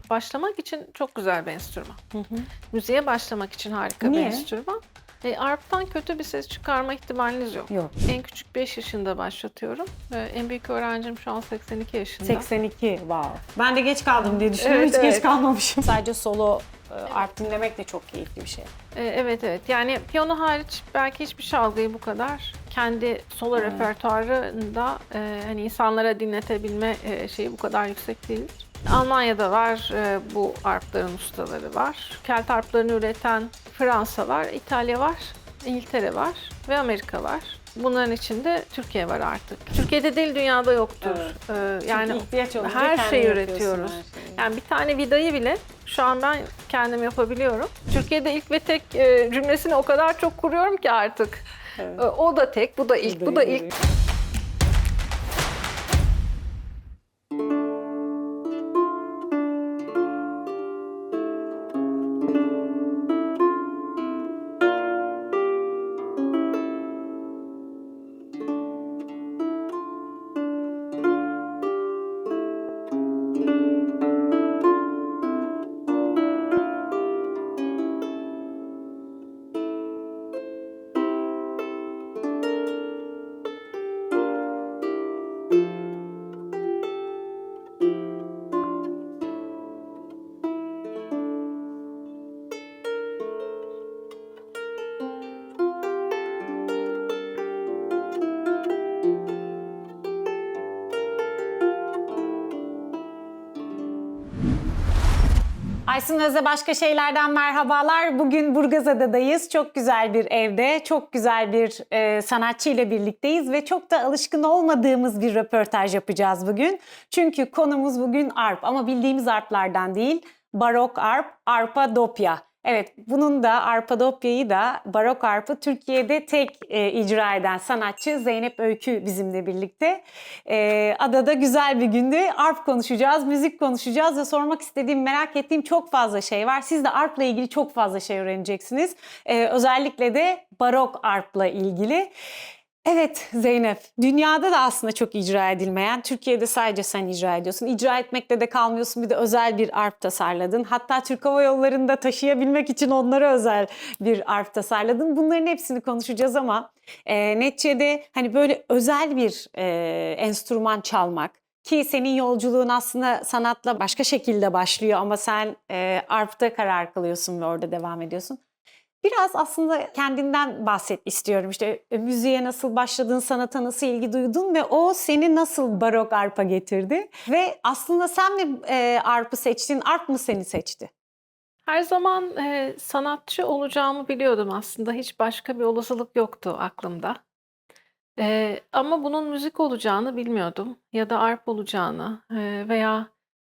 başlamak için çok güzel bir enstrüman. Hı hı. Müziğe başlamak için harika bir Niye? enstrüman. Arp'tan kötü bir ses çıkarma ihtimaliniz yok. Yok. En küçük 5 yaşında başlatıyorum. En büyük öğrencim şu an 82 yaşında. 82, wow. Ben de geç kaldım diye düşünüyorum. Evet, Hiç evet. geç kalmamışım. Sadece solo arp dinlemek de çok keyifli bir şey. Evet, evet. Yani piyano hariç belki hiçbir çalgıyı bu kadar kendi solo repertuarında hani insanlara dinletebilme şeyi bu kadar yüksek değildir. Almanya'da var, bu arpların ustaları var. Kelt arplarını üreten Fransa var, İtalya var, İngiltere var ve Amerika var. Bunların içinde Türkiye var artık. Türkiye'de değil, dünyada yoktur. Yani ihtiyaç olunca her kendin şeyi yapıyorsun, üretiyoruz. her şeyi. Yani bir tane vidayı bile şu an ben kendim yapabiliyorum. Türkiye'de ilk ve tek cümlesini o kadar çok kuruyorum ki artık. Evet. O da tek, bu da ilk, bu da ilk. Aysun Öz'e başka şeylerden merhabalar. Bugün Burgazada'dayız. Çok güzel bir evde, çok güzel bir sanatçı ile birlikteyiz ve çok da alışkın olmadığımız bir röportaj yapacağız bugün. Çünkü konumuz bugün arp ama bildiğimiz arplardan değil, barok arp, arpadopya. Evet, bunun da arpadopyayı da barok arpı Türkiye'de tek icra eden sanatçı Zeynep Öykü bizimle birlikte. Adada güzel bir gündü. Arp konuşacağız, müzik konuşacağız ve sormak istediğim, merak ettiğim çok fazla şey var. Siz de arpla ilgili çok fazla şey öğreneceksiniz. Özellikle de barok arpla ilgili. Evet Zeynep, dünyada da aslında çok icra edilmeyen, Türkiye'de sadece sen icra ediyorsun. İcra etmekle de kalmıyorsun, bir de özel bir arp tasarladın. Hatta Türk Hava Yolları'nda taşıyabilmek için onlara özel bir arp tasarladın. Bunların hepsini konuşacağız ama neticede hani böyle özel bir enstrüman çalmak, ki senin yolculuğun aslında sanatla başka şekilde başlıyor ama sen arpta karar kılıyorsun ve orada devam ediyorsun. Biraz aslında kendinden bahset istiyorum. İşte müziğe nasıl başladın, sanata nasıl ilgi duydun ve o seni nasıl barok arpa getirdi? Ve aslında sen mi arpı seçtin, arp mı seni seçti? Her zaman sanatçı olacağımı biliyordum aslında. Hiç başka bir olasılık yoktu aklımda. Ama bunun müzik olacağını bilmiyordum ya da arp olacağını veya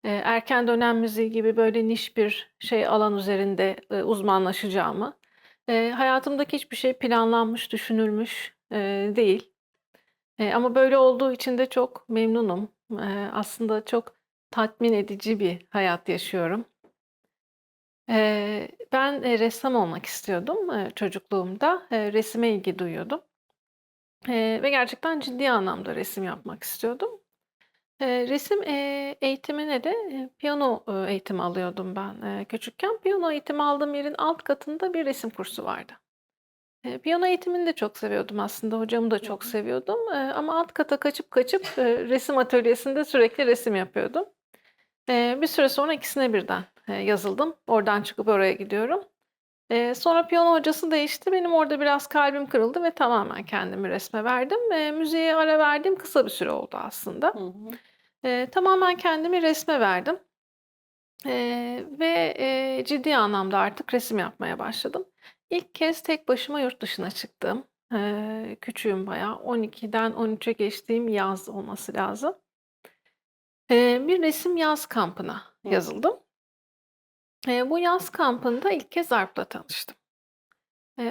erken dönem müziği gibi böyle niş bir alan üzerinde uzmanlaşacağımı. Hayatımdaki hiçbir şey planlanmış, düşünülmüş değil. Ama böyle olduğu için de çok memnunum. Aslında çok tatmin edici bir hayat yaşıyorum. Ben ressam olmak istiyordum çocukluğumda. Resime ilgi duyuyordum. Ve gerçekten ciddi anlamda resim yapmak istiyordum. Resim eğitimine de piyano eğitimi alıyordum ben küçükken. Piyano eğitimi aldığım yerin alt katında bir resim kursu vardı. Piyano eğitimini de çok seviyordum aslında, hocamı da çok seviyordum, ama alt kata kaçıp kaçıp resim atölyesinde sürekli resim yapıyordum. Bir süre sonra ikisine birden yazıldım. Oradan çıkıp oraya gidiyorum. Sonra piyano hocası değişti. Benim orada biraz kalbim kırıldı ve tamamen kendimi resme verdim. Müziğe ara verdiğim kısa bir süre oldu aslında. Hı hı. Tamamen kendimi resme verdim. Ve ciddi anlamda artık resim yapmaya başladım. İlk kez tek başıma yurt dışına çıktım. Küçüğüm bayağı. 12'den 13'e geçtiğim yaz olması lazım. Bir resim yaz kampına Hı. yazıldım. Bu yaz kampında ilk kez arpla tanıştım.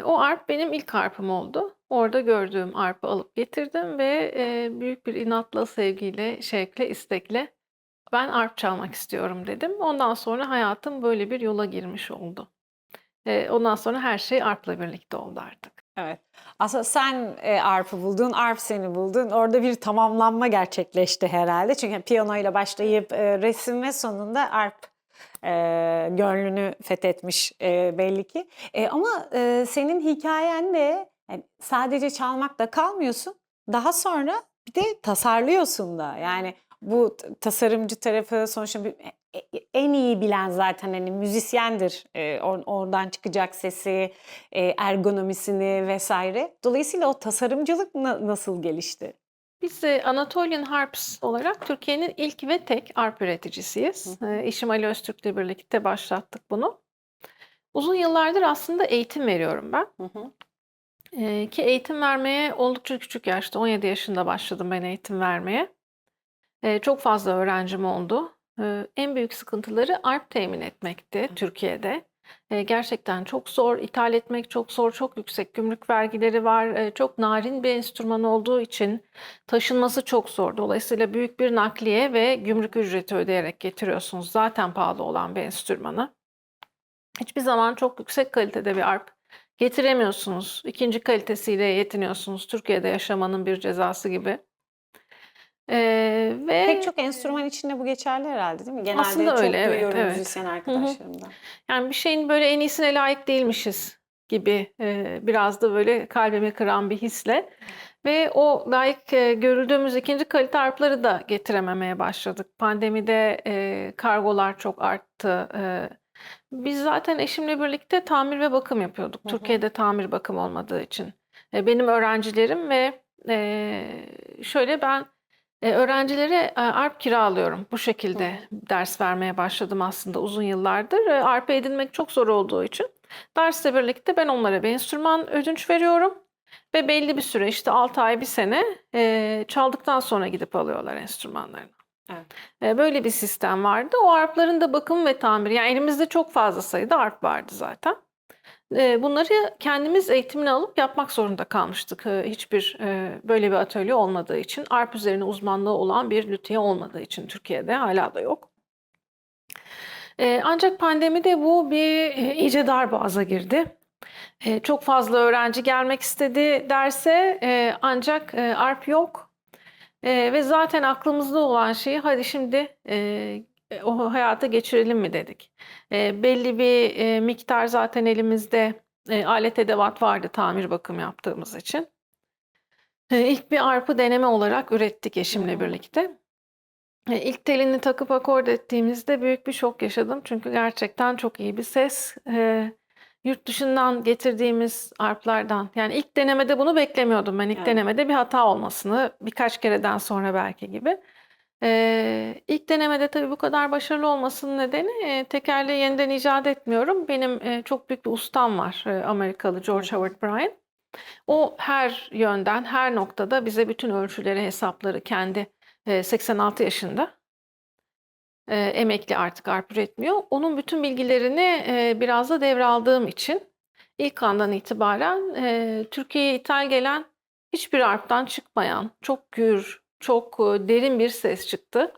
O arp benim ilk arpım oldu. Orada gördüğüm arpı alıp getirdim ve büyük bir inatla, sevgiyle, şevkle, istekle ben arp çalmak istiyorum dedim. Ondan sonra hayatım böyle bir yola girmiş oldu. Ondan sonra her şey arpla birlikte oldu artık. Evet. Aslında sen arp'ı buldun, arp seni buldun. Orada bir tamamlanma gerçekleşti herhalde. Çünkü piyanoyla başlayıp resim ve sonunda arp gönlünü fethetmiş belli ki. Ama senin hikayende yani sadece çalmakla kalmıyorsun. Daha sonra bir de tasarlıyorsun da. Yani bu tasarımcı tarafı sonuçta en iyi bilen zaten hani müzisyendir. Oradan çıkacak sesi, ergonomisini vesaire. Dolayısıyla o tasarımcılık nasıl gelişti? Biz Anatolian Harps olarak Türkiye'nin ilk ve tek arp üreticisiyiz. Eşim Ali Öztürk'le birlikte başlattık bunu. Uzun yıllardır aslında eğitim veriyorum ben. Hı hı. Ki eğitim vermeye oldukça küçük yaşta, 17 yaşında başladım ben eğitim vermeye. Çok fazla öğrencim oldu. En büyük sıkıntıları arp temin etmekti Türkiye'de. Gerçekten çok zor, ithal etmek çok zor, çok yüksek gümrük vergileri var. Çok narin bir enstrüman olduğu için taşınması çok zor. Dolayısıyla büyük bir nakliye ve gümrük ücreti ödeyerek getiriyorsunuz zaten pahalı olan bir enstrümanı. Hiçbir zaman çok yüksek kalitede bir arp getiremiyorsunuz. İkinci kalitesiyle yetiniyorsunuz. Türkiye'de yaşamanın bir cezası gibi. Pek Ve çok enstrüman içinde bu geçerli herhalde değil mi? Genelde aslında öyle, çok evet, duyuyorum evet. müzisyen Hı hı. arkadaşlarımdan. Yani bir şeyin böyle en iyisine layık değilmişiz gibi biraz da böyle kalbimi kıran bir hisle. Ve o layık görüldüğümüz ikinci kalite arpları da getirememeye başladık. Pandemide kargolar çok arttı. Biz zaten eşimle birlikte tamir ve bakım yapıyorduk. Hı hı. Türkiye'de tamir bakım olmadığı için. Benim öğrencilerim ve şöyle ben öğrencilere arp kiralıyorum. Bu Hı şekilde hı. ders vermeye başladım aslında uzun yıllardır. Arpa edinmek çok zor olduğu için dersle birlikte ben onlara bir enstrüman ödünç veriyorum. Ve belli bir süre işte 6 ay, bir sene çaldıktan sonra gidip alıyorlar enstrümanlarını. Evet. Böyle bir sistem vardı. O arpların da bakımı ve tamiri. Yani elimizde çok fazla sayıda arp vardı zaten. Bunları kendimiz eğitimini alıp yapmak zorunda kalmıştık. Hiçbir böyle bir atölye olmadığı için, arp üzerine uzmanlığı olan bir lüthiye olmadığı için Türkiye'de hala da yok. Ancak pandemide bu bir iyice darboğaza girdi. Çok fazla öğrenci gelmek istedi derse ancak arp yok. Ve zaten aklımızda olan şeyi hadi şimdi o hayata geçirelim mi dedik. Belli bir miktar zaten elimizde alet edevat vardı tamir bakım yaptığımız için. İlk bir arpı deneme olarak ürettik Hı eşimle hı. birlikte. İlk telini takıp akord ettiğimizde büyük bir şok yaşadım. Çünkü gerçekten çok iyi bir ses. Yurt dışından getirdiğimiz arplardan, yani ilk denemede bunu beklemiyordum ben. İlk Evet. denemede bir hata olmasını, birkaç kereden sonra belki gibi. İlk denemede tabii bu kadar başarılı olmasının nedeni tekerleği yeniden icat etmiyorum. Benim çok büyük bir ustam var, Amerikalı George Howard Bryan. O her yönden, her noktada bize bütün ölçüleri, hesapları kendi 86 yaşında. Emekli artık arp üretmiyor. Onun bütün bilgilerini biraz da devraldığım için ilk andan itibaren Türkiye'ye ithal gelen hiçbir arptan çıkmayan çok gür, çok derin bir ses çıktı.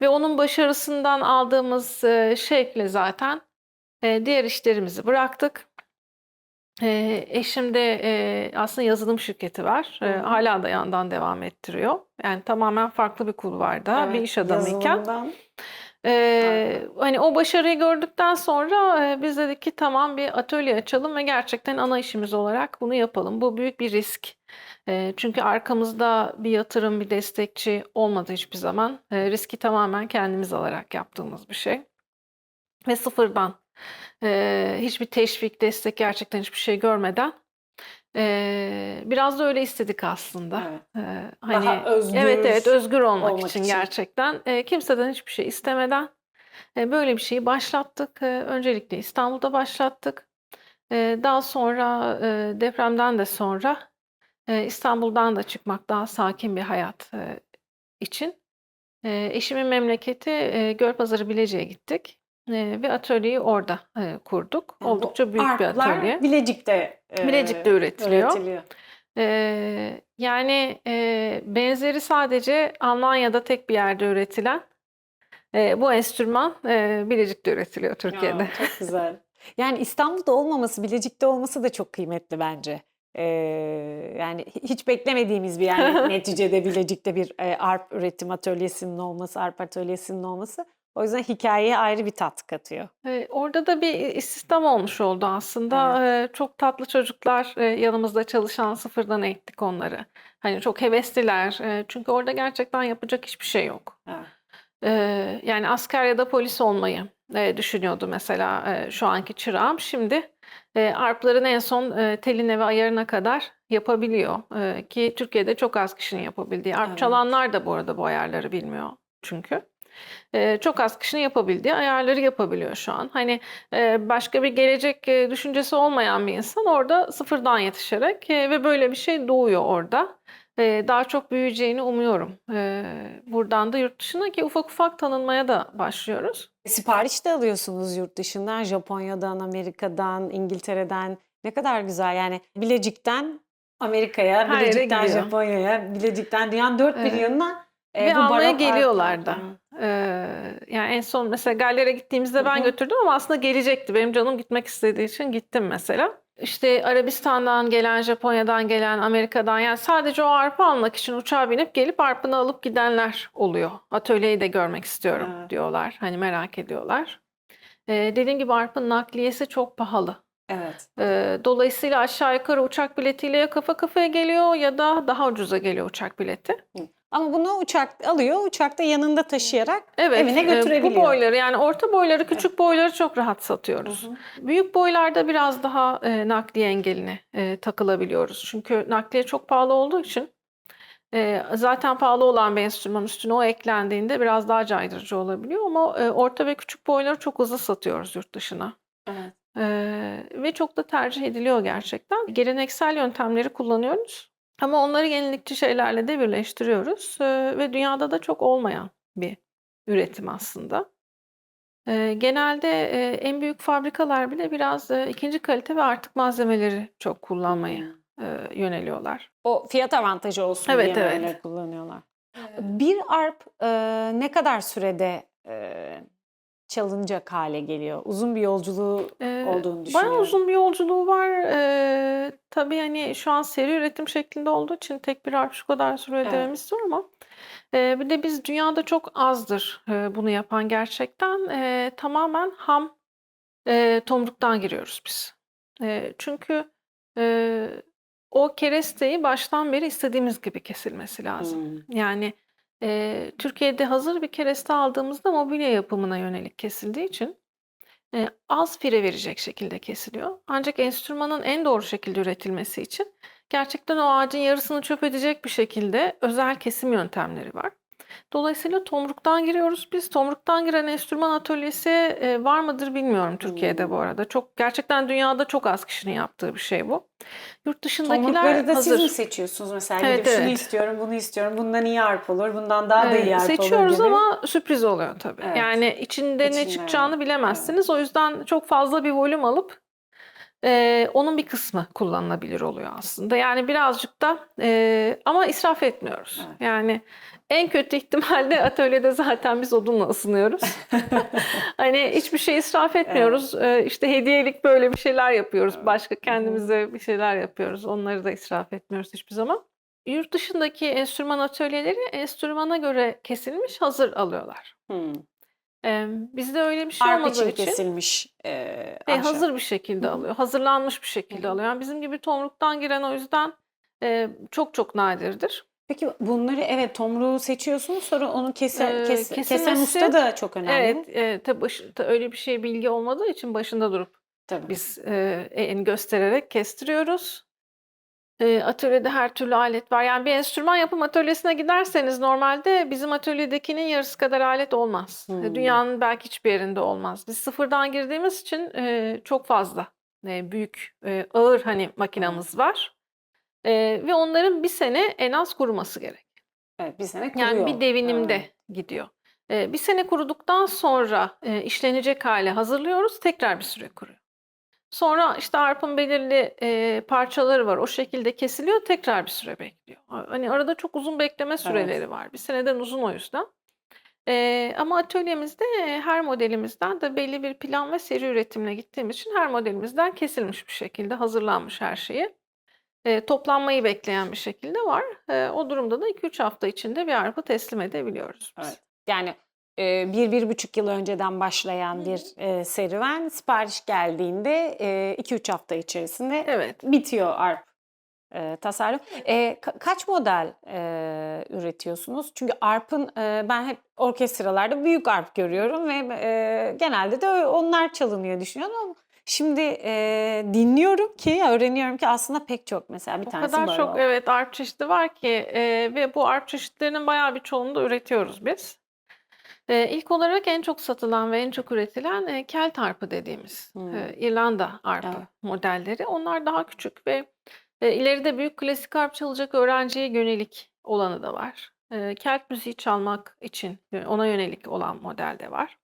Ve onun başarısından aldığımız şevkle zaten diğer işlerimizi bıraktık. Eşim de aslında yazılım şirketi var. Hı hı. Hala da yandan devam ettiriyor. Yani tamamen farklı bir kulvarda bir Evet, iş adamıyken. yazılımdan Hani o başarıyı gördükten sonra biz dedik ki tamam, bir atölye açalım ve gerçekten ana işimiz olarak bunu yapalım. Bu büyük bir risk. Çünkü arkamızda bir yatırım, bir destekçi olmadı hiçbir zaman. Riski tamamen kendimiz alarak yaptığımız bir şey. Ve sıfırdan hiçbir teşvik, destek, gerçekten hiçbir şey görmeden biraz da öyle istedik aslında. Evet. Hani Daha özgür evet, özgür olmak olmak için için. gerçekten kimseden hiçbir şey istemeden böyle bir şeyi başlattık. Öncelikle İstanbul'da başlattık. Daha sonra depremden de sonra İstanbul'dan da çıkmak, daha sakin bir hayat için eşimin memleketi Gölpazarı Bilecik'e gittik. Ve atölyeyi orada kurduk. Yani bu Oldukça büyük bir arplar atölye. Bilecik'te Bilecik'te üretiliyor. üretiliyor. Yani benzeri sadece Almanya'da tek bir yerde üretilen bu enstrüman Bilecik'te üretiliyor Türkiye'de. Ya, çok güzel. Yani İstanbul'da olmaması, Bilecik'te olması da çok kıymetli bence. Ee, Yani hiç beklemediğimiz bir yer neticede Bilecik'te bir arp üretim atölyesinin olması, arp atölyesinin olması. O yüzden hikâyeye ayrı bir tat katıyor. Orada da bir istihdam olmuş oldu aslında. Çok tatlı çocuklar, yanımızda çalışan, sıfırdan eğittik onları. Hani çok hevesliler. Çünkü orada gerçekten yapacak hiçbir şey yok. Evet. Yani asker ya da polis olmayı düşünüyordu mesela şu anki çırağım. Şimdi arpların en son teline ve ayarına kadar yapabiliyor. Ki Türkiye'de çok az kişinin yapabildiği. Arp Evet. çalanlar da bu arada bu ayarları bilmiyor çünkü. Çok az kişinin yapabildiği ayarları yapabiliyor şu an. Hani başka bir gelecek düşüncesi olmayan bir insan orada sıfırdan yetişerek ve böyle bir şey doğuyor orada. Daha çok büyüyeceğini umuyorum. Buradan da yurt dışına ki ufak ufak tanınmaya da başlıyoruz. Sipariş de alıyorsunuz yurt dışından, Japonya'dan, Amerika'dan, İngiltere'den. Ne kadar güzel yani Bilecik'ten Amerika'ya, Her yere Bilecik'ten gidiyor. Japonya'ya, Bilecik'ten dünyanın dört bir Evet. yanına Ve bu almaya barok arplar. geliyorlar da. Yani en son mesela Galler'e gittiğimizde ben götürdüm ama aslında gelecekti. Benim canım gitmek istediği için gittim mesela. İşte Arabistan'dan gelen, Japonya'dan gelen, Amerika'dan yani sadece o arpa almak için uçağa binip gelip arpını alıp gidenler oluyor. Atölyeyi de görmek istiyorum Evet. diyorlar. Hani merak ediyorlar. Dediğim gibi arpanın nakliyesi çok pahalı. Evet. Dolayısıyla aşağı yukarı uçak biletiyle ya kafa kafaya geliyor ya da daha ucuza geliyor uçak bileti. Ama bunu uçak alıyor, uçakta yanında taşıyarak Evet, evine bu götürebiliyor. boyları yani orta boyları, küçük boyları çok rahat satıyoruz. Büyük boylarda biraz daha nakliye engeline takılabiliyoruz. Çünkü nakliye çok pahalı olduğu için zaten pahalı olan bir enstrüman üstüne o eklendiğinde biraz daha caydırıcı olabiliyor ama orta ve küçük boyları çok hızlı satıyoruz yurt dışına. Evet. Ve çok da tercih ediliyor gerçekten. Geleneksel yöntemleri kullanıyoruz ama onları yenilikçi şeylerle de birleştiriyoruz ve dünyada da çok olmayan bir üretim aslında. Genelde en büyük fabrikalar bile biraz ikinci kalite ve artık malzemeleri çok kullanmaya yöneliyorlar. O fiyat avantajı olsun diye Evet, mi evet. öyle kullanıyorlar? Bir arp ne kadar sürede çalınacak hale geliyor? Uzun bir yolculuğu olduğunu Bayağı düşünüyorum. uzun bir yolculuğu var. Tabii hani şu an seri üretim şeklinde olduğu için tek bir harf şu kadar süre Evet. dememiz zor ama bir de biz dünyada çok azdır bunu yapan gerçekten. Tamamen ham tomruktan giriyoruz biz. Çünkü o keresteyi baştan beri istediğimiz gibi kesilmesi lazım. Yani Türkiye'de hazır bir kereste aldığımızda mobilya yapımına yönelik kesildiği için az fire verecek şekilde kesiliyor. Ancak enstrümanın en doğru şekilde üretilmesi için gerçekten o ağacın yarısını çöp edecek bir şekilde özel kesim yöntemleri var. Dolayısıyla tomruktan giriyoruz biz. Tomruktan giren enstrüman atölyesi var mıdır bilmiyorum Türkiye'de bu arada. Çok gerçekten dünyada çok az kişinin yaptığı bir şey bu. Yurt dışındakiler Tomrukları da siz mi hazır. seçiyorsunuz mesela? Evet, Gidip şunu evet. istiyorum, bunu istiyorum, bundan iyi arp olur, bundan daha da iyi arp olur Seçiyoruz gibi. ama sürpriz oluyor tabii. Evet. Yani içinde ne İçinde, çıkacağını bilemezsiniz. O yüzden çok fazla bir volüm alıp onun bir kısmı kullanılabilir oluyor aslında. Yani birazcık da ama israf etmiyoruz. Evet. Yani en kötü ihtimalle atölyede zaten biz odunla ısınıyoruz. Hani hiçbir şey israf etmiyoruz. İşte hediyelik böyle bir şeyler yapıyoruz. Başka kendimize bir şeyler yapıyoruz. Onları da israf etmiyoruz hiçbir zaman. Yurt dışındaki enstrüman atölyeleri enstrümana göre kesilmiş hazır alıyorlar. Bizde öyle bir şey Arp olmadığı için için kesilmiş ahşap. hazır bir şekilde alıyor. Hazırlanmış bir şekilde alıyor. Yani bizim gibi tomruktan giren o yüzden çok çok nadirdir. Peki bunları evet tomruğu seçiyorsunuz sonra onu kesen Kesilmesi, usta da çok önemli. evet, tabii öyle bir şey bilgi olmadığı için başında durup Tabii. biz en göstererek kestiriyoruz. Atölyede her türlü alet var. Yani bir enstrüman yapım atölyesine giderseniz normalde bizim atölyedekinin yarısı kadar alet olmaz. Dünyanın belki hiçbir yerinde olmaz. Biz sıfırdan girdiğimiz için çok fazla büyük, ağır hani makinamız var. Ve onların bir sene en az kuruması gerek. Evet, bir sene kuruyor. Yani bir devinimde gidiyor. Bir sene kuruduktan sonra işlenecek hale hazırlıyoruz. Tekrar bir süre kuruyor. Sonra işte arpın belirli parçaları var. O şekilde kesiliyor. Tekrar bir süre bekliyor. Hani arada çok uzun bekleme süreleri var. Bir seneden uzun o yüzden. Ama atölyemizde her modelimizden de belli bir plan ve seri üretimle gittiğimiz için her modelimizden kesilmiş bir şekilde hazırlanmış her şeyi. Toplanmayı bekleyen bir şekilde var. O durumda da 2-3 hafta içinde bir arpa teslim edebiliyoruz biz. Evet. Yani 1-1,5 yıl önceden başlayan bir serüven. Sipariş geldiğinde 2-3 hafta içerisinde Evet. bitiyor arp tasarruf. Kaç model üretiyorsunuz? Çünkü arp'ın ben hep orkestralarda büyük arp görüyorum ve genelde de onlar çalınıyor düşünüyorum ama şimdi dinliyorum ki, öğreniyorum ki aslında pek çok. Mesela bir O tanesi kadar çok barok. evet arp çeşidi var ki ve bu arp çeşitlerinin bayağı bir çoğunu da üretiyoruz biz. İlk olarak en çok satılan ve en çok üretilen Kelt arpı dediğimiz İrlanda arpı Evet. modelleri. Onlar daha küçük ve ileride büyük klasik arp çalacak öğrenciye yönelik olanı da var. Kelt müziği çalmak için ona yönelik olan model de var.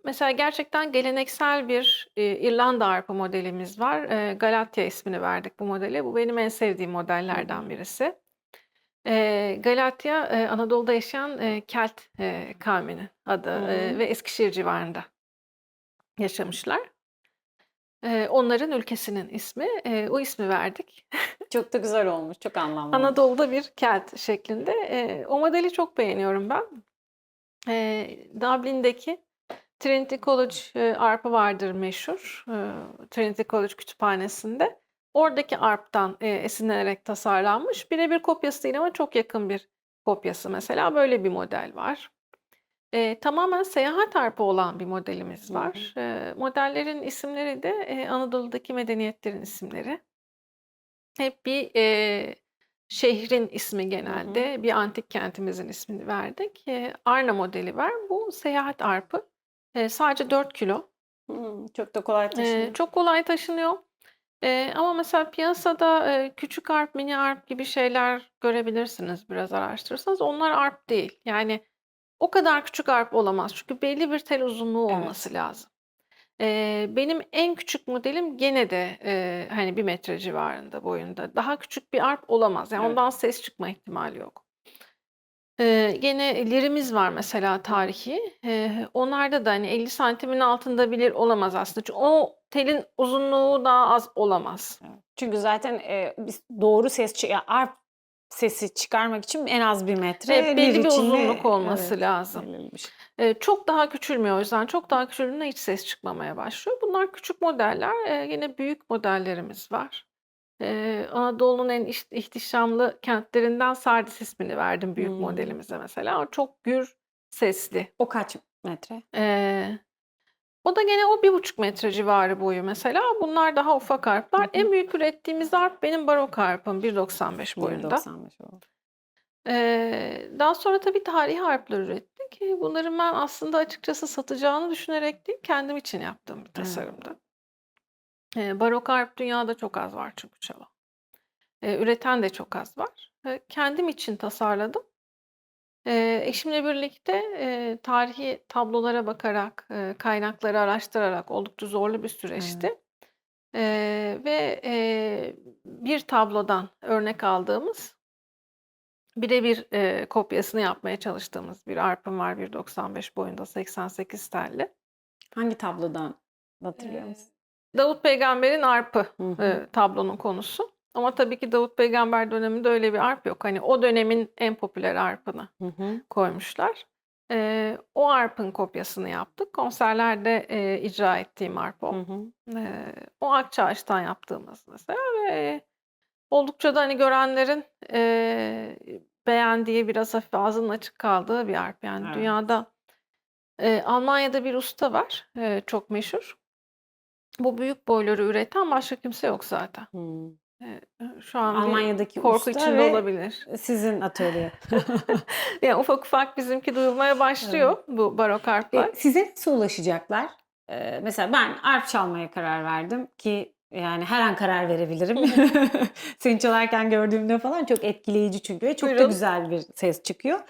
Mesela gerçekten geleneksel bir İrlanda arpa modelimiz var. Galatya ismini verdik bu modele. Bu benim en sevdiğim modellerden birisi. Galatya, Anadolu'da yaşayan, Kelt, kavminin adı, ve Eskişehir civarında yaşamışlar. Onların ülkesinin ismi, o ismi verdik. Çok da güzel olmuş, çok anlamlı olmuş. Anadolu'da bir Kelt şeklinde. O modeli çok beğeniyorum ben. Dublin'deki Trinity College, arpı vardır meşhur. Trinity College kütüphanesinde. Oradaki arptan, esinlenerek tasarlanmış. Birebir kopyası değil ama çok yakın bir kopyası mesela. Böyle bir model var. Tamamen seyahat arpı olan bir modelimiz var. Modellerin isimleri de, Anadolu'daki medeniyetlerin isimleri. Hep bir, şehrin ismi genelde, bir antik kentimizin ismini verdik. Arna modeli var. Bu seyahat arpı. Sadece 4 kilo. Çok da kolay taşınıyor. Çok kolay taşınıyor. Ama mesela piyasada, küçük arp, mini arp gibi şeyler görebilirsiniz biraz araştırırsanız. Onlar arp değil. Yani o kadar küçük arp olamaz. Çünkü belli bir tel uzunluğu Evet. olması lazım. Benim en küçük modelim gene de, hani 1 metre civarında boyunda. Daha küçük bir arp olamaz. Yani Evet. ondan ses çıkma ihtimali yok. Gene lirimiz var mesela tarihi. Onlarda da hani 50 santimin altında bir lir olamaz aslında. Çünkü o telin uzunluğu daha az olamaz. Evet. Çünkü zaten biz doğru ses ya arp sesi çıkarmak için en az 1 metre, Evet, belli lir bir için de uzunluk olması evet, lazım. belirli bir şey. Çok daha küçülmüyor o yüzden. Çok daha küçüldüğünde hiç ses çıkmamaya başlıyor. Bunlar küçük modeller. Yine büyük modellerimiz var. Anadolu'nun en ihtişamlı kentlerinden Sardis ismini verdim büyük modelimize mesela. O çok gür sesli. O kaç metre? O da gene o 1,5 metre civarı boyu mesela. Bunlar daha ufak harpler. En büyük ürettiğimiz harp benim barok harpım 1,95 boyunda. 1,95 o. Daha sonra tabii tarihi harpler ürettik. Bunların ben aslında açıkçası satacağını düşünerek değil, kendim için yaptığım bir tasarımdı. Barok harp dünyada çok az var çünkü çalan. Üreten de çok az var. Kendim için tasarladım. Eşimle birlikte, tarihi tablolara bakarak, kaynakları araştırarak oldukça zorlu bir süreçti. Ve, bir tablodan örnek aldığımız, birebir, kopyasını yapmaya çalıştığımız bir arpım var 1,95 boyunda 88 telli. Hangi tablodan hatırlıyor musun? Davut Peygamber'in arpı, Hı hı. tablonun konusu. Ama tabii ki Davut Peygamber döneminde öyle bir arp yok. Hani o dönemin en popüler arpını Hı hı. koymuşlar. O arpın kopyasını yaptık. Konserlerde, icra ettiğim arp o. Hı hı. O Akçaaş'tan yaptığımız mesela ve oldukça da hani görenlerin, beğendiği, biraz hafif ağzının açık kaldığı bir arp. Yani Evet. dünyada, Almanya'da bir usta var, çok meşhur. Bu büyük boyları üreten başka kimse yok zaten. Hımm. Şu an bir Almanya'daki korku usta içinde ve olabilir. sizin atölye. Ya, ufak ufak bizimki duyulmaya başlıyor bu barok harpler. Size nasıl ulaşacaklar? Mesela ben arp çalmaya karar verdim ki yani her an karar verebilirim. Seni çalarken gördüğümde falan çok etkileyici çünkü ve çok da Buyurun. güzel bir ses çıkıyor.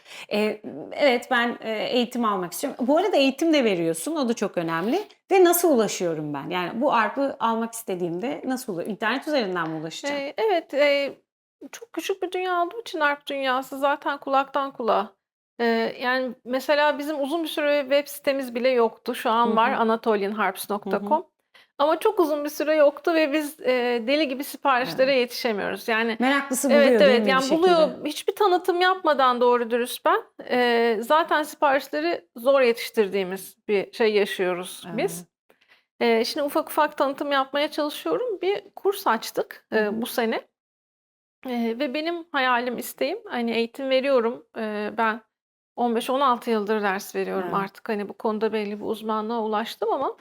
Evet, ben, eğitim almak istiyorum. Bu arada eğitim de veriyorsun, o da çok önemli ve nasıl ulaşıyorum ben? Yani bu arpı almak istediğimde nasıl internet üzerinden mi ulaşacağım? Evet, çok küçük bir dünya olduğu için harp dünyası zaten kulaktan kulağa. Yani, mesela bizim uzun bir süre web sitemiz bile yoktu. Şu Hı an var hı. Hı hı. anatolianharps.com. Ama çok uzun bir süre yoktu ve biz, deli gibi siparişlere Evet. yetişemiyoruz. Yani Meraklısı evet, buluyor değil evet, mi bir yani şekilde? buluyor. Hiçbir tanıtım yapmadan doğru dürüst ben, zaten siparişleri zor yetiştirdiğimiz bir şey yaşıyoruz biz. Evet. Şimdi ufak ufak tanıtım yapmaya çalışıyorum. Bir kurs açtık, Hı hı. bu sene, ve benim hayalim, isteğim, hani, eğitim veriyorum. Ben 15-16 yıldır ders veriyorum Evet. artık. Hani, bu konuda belli bir uzmanlığa ulaştım ama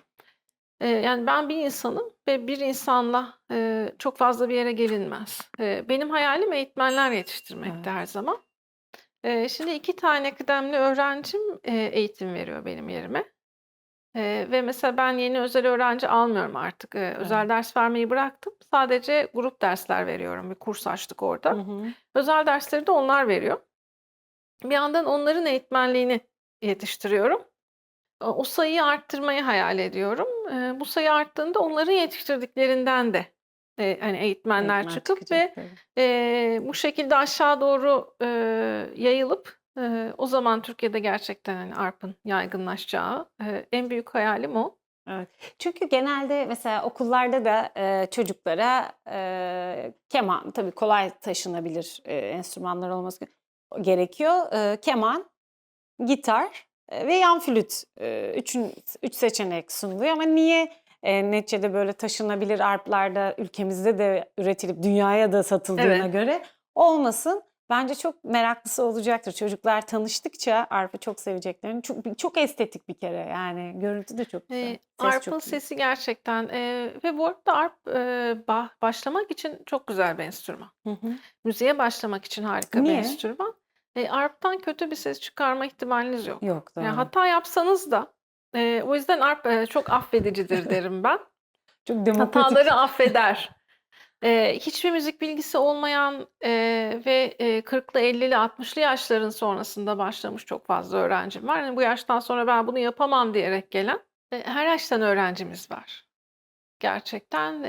yani, ben bir insanım ve bir insanla, çok fazla bir yere gelinmez. Benim hayalim eğitmenler yetiştirmekti her Evet. zaman. Şimdi 2 tane kıdemli öğrencim, eğitim veriyor benim yerime. Ve mesela ben yeni özel öğrenci almıyorum artık. Evet. Özel ders vermeyi bıraktım. Sadece grup dersler veriyorum. Bir kurs açtık Hı orada. hı. Özel dersleri de onlar veriyor. Bir yandan onların eğitmenliğini yetiştiriyorum. O sayıyı arttırmayı hayal ediyorum. Bu sayı arttığında onların yetiştirdiklerinden de, hani, eğitmenler Eğitmen çıkıp çıkacak ve, tabii. bu şekilde aşağı doğru, yayılıp, o zaman Türkiye'de gerçekten, hani, ARP'ın yaygınlaşacağı, en büyük hayalim o. Evet. Çünkü genelde mesela okullarda da, çocuklara, keman tabii kolay taşınabilir, enstrümanlar olması gerekiyor. Keman, gitar, ve yan flüt, 3 seçenek sunuluyor ama niye, neticede böyle taşınabilir arplar ülkemizde de üretilip dünyaya da satıldığına Evet. göre olmasın? Bence çok meraklısı olacaktır. Çocuklar tanıştıkça arp'ı çok seveceklerini çok estetik bir kere yani görüntü de çok güzel. Ses ARP'ın çok iyi. sesi gerçekten, ve bu arada ARP, başlamak için çok güzel bir enstrüman. Hı hı. Müziğe başlamak için harika bir Niye? enstrüman. Arp'tan kötü bir ses çıkarma ihtimaliniz yok. Yok, Yani doğru. hata yapsanız da, o yüzden ARP, çok affedicidir derim ben. Çok Hataları demokratik. affeder. Hiçbir müzik bilgisi olmayan, ve, 40'lı, 50'li, 60'lı yaşların sonrasında başlamış çok fazla öğrencim var. Hani, bu yaştan sonra ben bunu yapamam diyerek gelen, her yaştan öğrencimiz var. Gerçekten,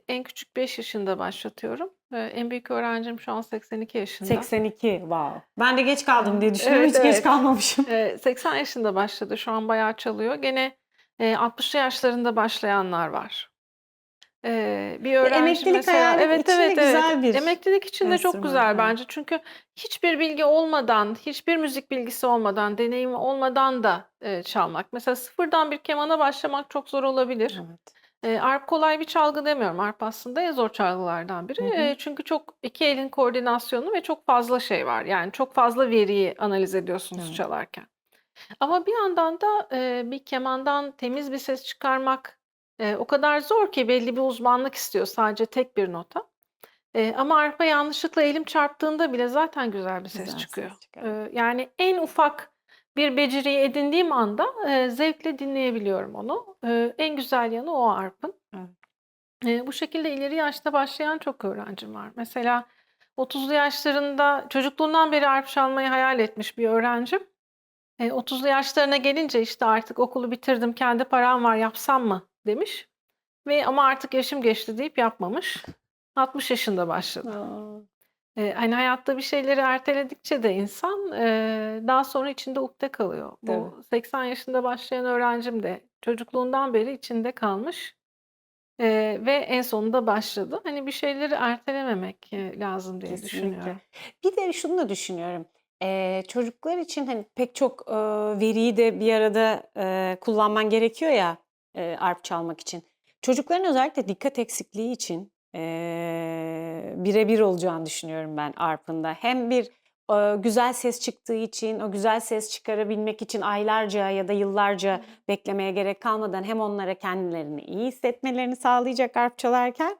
en küçük 5 yaşında başlatıyorum. En büyük öğrencim şu an 82 yaşında. 82, wow. Ben de geç kaldım diye düşünüyorum. Evet, Hiç geç evet. kalmamışım. 80 yaşında başladı. Şu an bayağı çalıyor. Gene, 60'lı yaşlarında başlayanlar var. Bir öğrencim Emeklilik mesela. hayali Evet, için de evet, evet. güzel bir Emeklilik için de çok enstrüman. güzel Evet. bence. Çünkü hiçbir bilgi olmadan, hiçbir müzik bilgisi olmadan, deneyimi olmadan da, çalmak. Mesela sıfırdan bir kemana başlamak çok zor olabilir. Evet. Arp kolay bir çalgı demiyorum. Arp aslında en zor çalgılardan biri. Hı hı. Çünkü çok 2 elin koordinasyonu ve çok fazla şey var. Yani çok fazla veriyi analiz ediyorsunuz Evet. çalarken. Ama bir yandan da, bir kemandan temiz bir ses çıkarmak, o kadar zor ki belli bir uzmanlık istiyor sadece tek bir nota. Ama arpa yanlışlıkla elim çarptığında bile zaten güzel bir ses Güzel çıkıyor. ses çıkarıyor. Yani en ufak bir beceriyi edindiğim anda, zevkle dinleyebiliyorum onu. En güzel yanı o arpın. Evet. Bu şekilde ileri yaşta başlayan çok öğrencim var. Mesela 30'lu yaşlarında çocukluğundan beri arp çalmayı hayal etmiş bir öğrencim. 30'lu yaşlarına gelince, işte, "Artık okulu bitirdim, kendi param var, yapsam mı?" demiş ve "Ama artık yaşım geçti." deyip yapmamış. 60 yaşında başladı. A! Hani, hayatta bir şeyleri erteledikçe de insan, daha sonra içinde ukde kalıyor. Tabii. Bu 80 yaşında başlayan öğrencim de çocukluğundan beri içinde kalmış, ve en sonunda başladı. Hani, bir şeyleri ertelememek, lazım diye Kesinlikle. düşünüyorum. Bir de şunu da düşünüyorum. Çocuklar için, hani, pek çok, veriyi de bir arada, kullanman gerekiyor ya, arp çalmak için. Çocukların özellikle dikkat eksikliği için, bire bir olacağını düşünüyorum ben arp'ın da. Hem bir, güzel ses çıktığı için, o güzel ses çıkarabilmek için aylarca ya da yıllarca beklemeye gerek kalmadan hem onlara kendilerini iyi hissetmelerini sağlayacak arp çalarken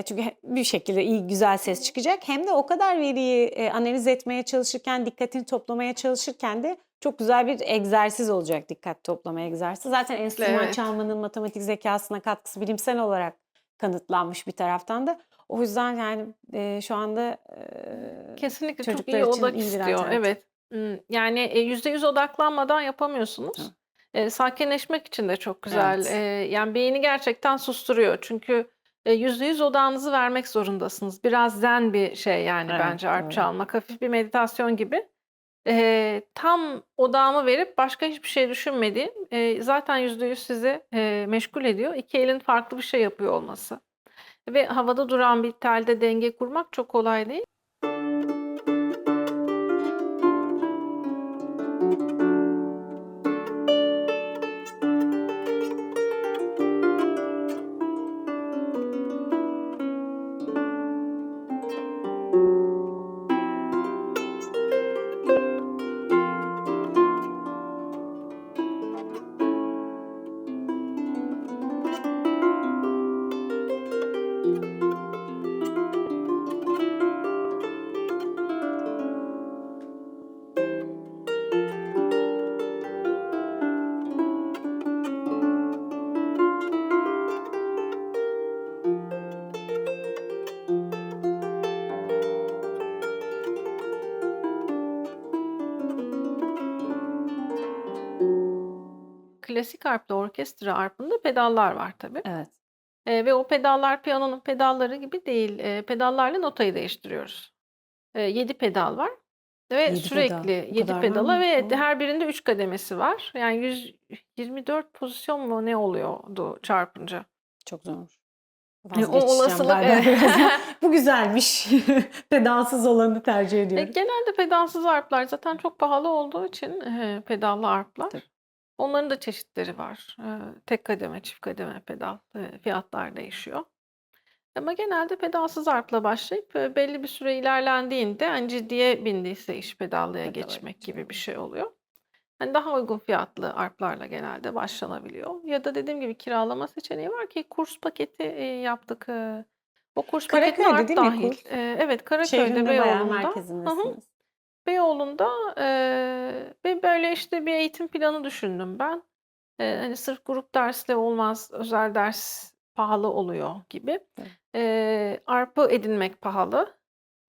çünkü bir şekilde iyi, güzel Hı ses hı. çıkacak. Hem de o kadar veriyi, analiz etmeye çalışırken, dikkatini toplamaya çalışırken de çok güzel bir egzersiz olacak dikkat toplama egzersizi. Zaten Kesinlikle, enstrüman evet. çalmanın matematik zekâsına katkısı bilimsel olarak kanıtlanmış bir taraftan da. O yüzden yani, şu anda, Kesinlikle çok çocuklar iyi için odak iyi bir istiyor. alternatif. Evet. Yani, %100 odaklanmadan yapamıyorsunuz. Evet. Sakinleşmek için de çok güzel. Evet. Yani, beyni gerçekten susturuyor. Çünkü, %100 odağınızı vermek zorundasınız. Biraz zen bir şey, yani, Evet, bence arp doğru. çalmak. Hafif bir meditasyon gibi. Tam odağımı verip başka hiçbir şey düşünmediğim, zaten %100 sizi, meşgul ediyor. 2 elin farklı bir şey yapıyor olması ve havada duran bir telde denge kurmak çok kolay değil. Klasik arpla orkestra arpında pedallar var tabii. Evet. Ve o pedallar piyanonun pedalları gibi değil. Pedallarla notayı değiştiriyoruz. 7 pedal var ve 7 pedal. sürekli O 7 kadar var pedala mı? ve O! her birinde 3 kademesi var. Yani 124 pozisyon mu ne oluyordu çarpınca? Çok zor. O Vazgeçeceğim olasılık galiba birazdan. Bu güzelmiş. Pedalsız olanı tercih ediyorum. genelde pedalsız arplar zaten çok pahalı olduğu için, pedallı arplar. Tabii. Onların da çeşitleri var. Tek kademe, çift kademe pedal, fiyatlar değişiyor. Ama genelde pedalsız arp'la başlayıp, belli bir süre ilerlendiğinde, hani, ciddiye bindiyse iş pedallıya Pedala geçmek gibi bir geçiyorum. şey oluyor. Hani, daha uygun fiyatlı arp'larla genelde başlanabiliyor ya da dediğim gibi kiralama seçeneği var ki kurs paketi, yaptık. O kurs paketine Karaköy'de arp değil mi dâhil. kurs? Evet, Karaköy'de, Şehrin de bayağı Beyoğlu'nda. Hı hı. merkezindesiniz. Beyoğlu'nda, ve böyle, işte, bir eğitim planı düşündüm ben. Hani, sırf grup dersle olmaz, özel ders pahalı oluyor gibi. Evet. Arp'ı edinmek pahalı.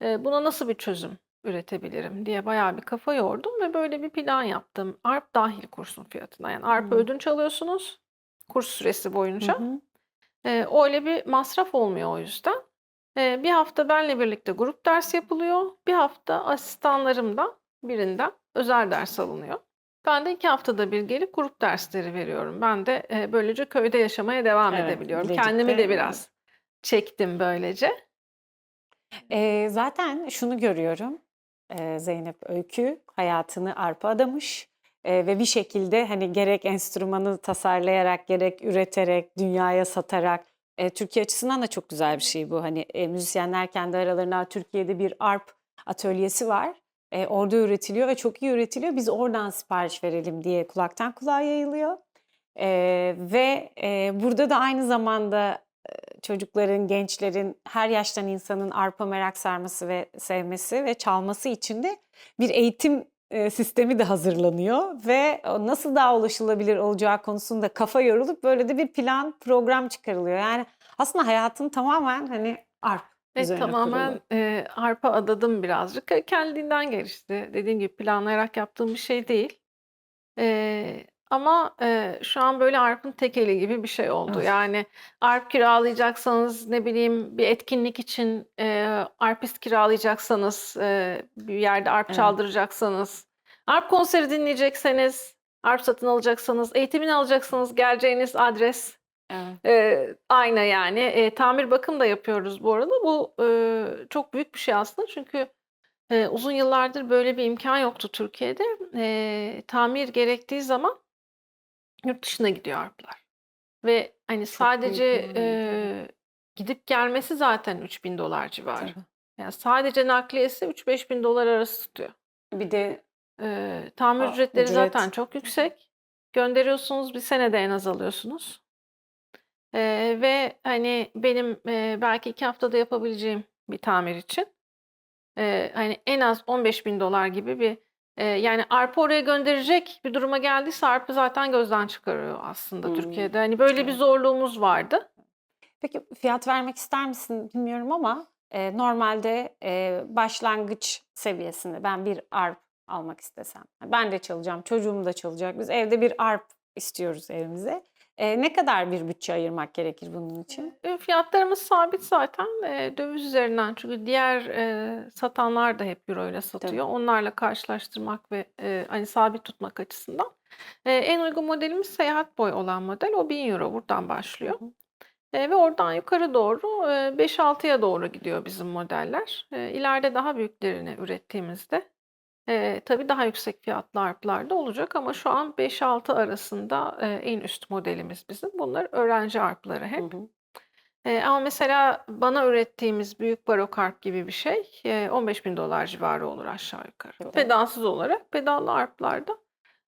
Buna nasıl bir çözüm üretebilirim diye bayağı bir kafa yordum ve böyle bir plan yaptım. Arp dâhil kursun fiyatına. Yani arp'ı Hımm. ödünç alıyorsunuz kurs süresi Hı boyunca. hı. Öyle bir masraf olmuyor o yüzden. 1 hafta benle birlikte grup ders yapılıyor. 1 hafta asistanlarımdan birinden özel ders alınıyor. Ben de 2 haftada bir gelip grup dersleri veriyorum. Ben de, böylece köyde yaşamaya devam Evet, edebiliyorum. Bilecik'te, Kendimi de evet. biraz çektim böylece. Zaten şunu görüyorum, Zeynep Öykü hayatını arpa adamış, ve bir şekilde, hani, gerek enstrümanı tasarlayarak gerek üreterek, dünyaya satarak, Türkiye açısından da çok güzel bir şey bu. Hani, müzisyenler kendi aralarında Türkiye'de bir arp atölyesi var. Orada üretiliyor ve çok iyi üretiliyor. Biz oradan sipariş verelim diye kulaktan kulağa yayılıyor. Burada da aynı zamanda, çocukların, gençlerin, her yaştan insanın arpa merak sarması ve sevmesi ve çalması için de bir eğitim, sistemi de hazırlanıyor ve o nasıl daha ulaşılabilir olacağı konusunda kafa yorulup böyle de bir plan, program çıkarılıyor. Yani aslında hayatın tamamen, hani, arp üzerine kurulu. Tamamen, arpa adadım birazcık. Kendiliğinden gelişti. Dediğim gibi planlayarak yaptığım bir şey değil. Ama, şu an böyle arp'ın tekeli gibi bir şey oldu. Öf, Yani arp kiralayacaksanız, ne bileyim, bir etkinlik için, arpist kiralayacaksanız, bir yerde arp evet, çaldıracaksanız, arp konseri dinleyecekseniz, arp satın alacaksanız, eğitimini alacaksanız geleceğiniz adres, evet. aynı yani. Tamir bakım da yapıyoruz bu arada. Bu, çok büyük bir şey aslında çünkü uzun yıllardır böyle bir imkân yoktu Türkiye'de. Tamir gerektiği zaman yurt dışına gidiyor arplar ve, hani, Çok büyük bir sadece, maliyet, evet. gidip gelmesi zaten $3.000 civarı. Tabii. Yani, sadece nakliyesi $3.000-5.000 arası tutuyor. Bir de Tamir ücretleri zaten ücret. çok yüksek. Gönderiyorsunuz, bir senede en az alıyorsunuz. Ve, hani, benim, belki 2 haftada yapabileceğim bir tamir için hani, en az $15.000 gibi bir, yani, arpa oraya gönderecek bir duruma geldiyse arpa zaten gözden çıkarıyor aslında Hımm. Türkiye'de. Hani, böyle bir Evet. zorluğumuz vardı. Peki, fiyat vermek ister misin bilmiyorum ama, normalde, başlangıç seviyesinde ben bir arp almak istesem, ben de çalacağım, çocuğum da çalacak, biz evde bir arp istiyoruz evimize. Ne kadar bir bütçe ayırmak gerekir bunun için? Fiyatlarımız sabit zaten, döviz üzerinden çünkü diğer, satanlar da hep euro ile Tabii. satıyor. Onlarla karşılaştırmak ve, hani, sabit tutmak açısından. En uygun modelimiz seyahat boyu olan model. O €1000 buradan Hı başlıyor. hı. Ve oradan yukarı doğru, 5-6'ya doğru gidiyor bizim modeller. İleride daha büyüklerini ürettiğimizde, tabii daha yüksek fiyatlı arplar da olacak ama şu an 5-6 arasında, en üst modelimiz bizim. Bunlar öğrenci arpları Hı hep. hı. Ama mesela bana ürettiğimiz büyük barokarp gibi bir şey, $15.000 civarı olur aşağı yukarı. Evet. Pedalsız olarak. Pedallı arplarda,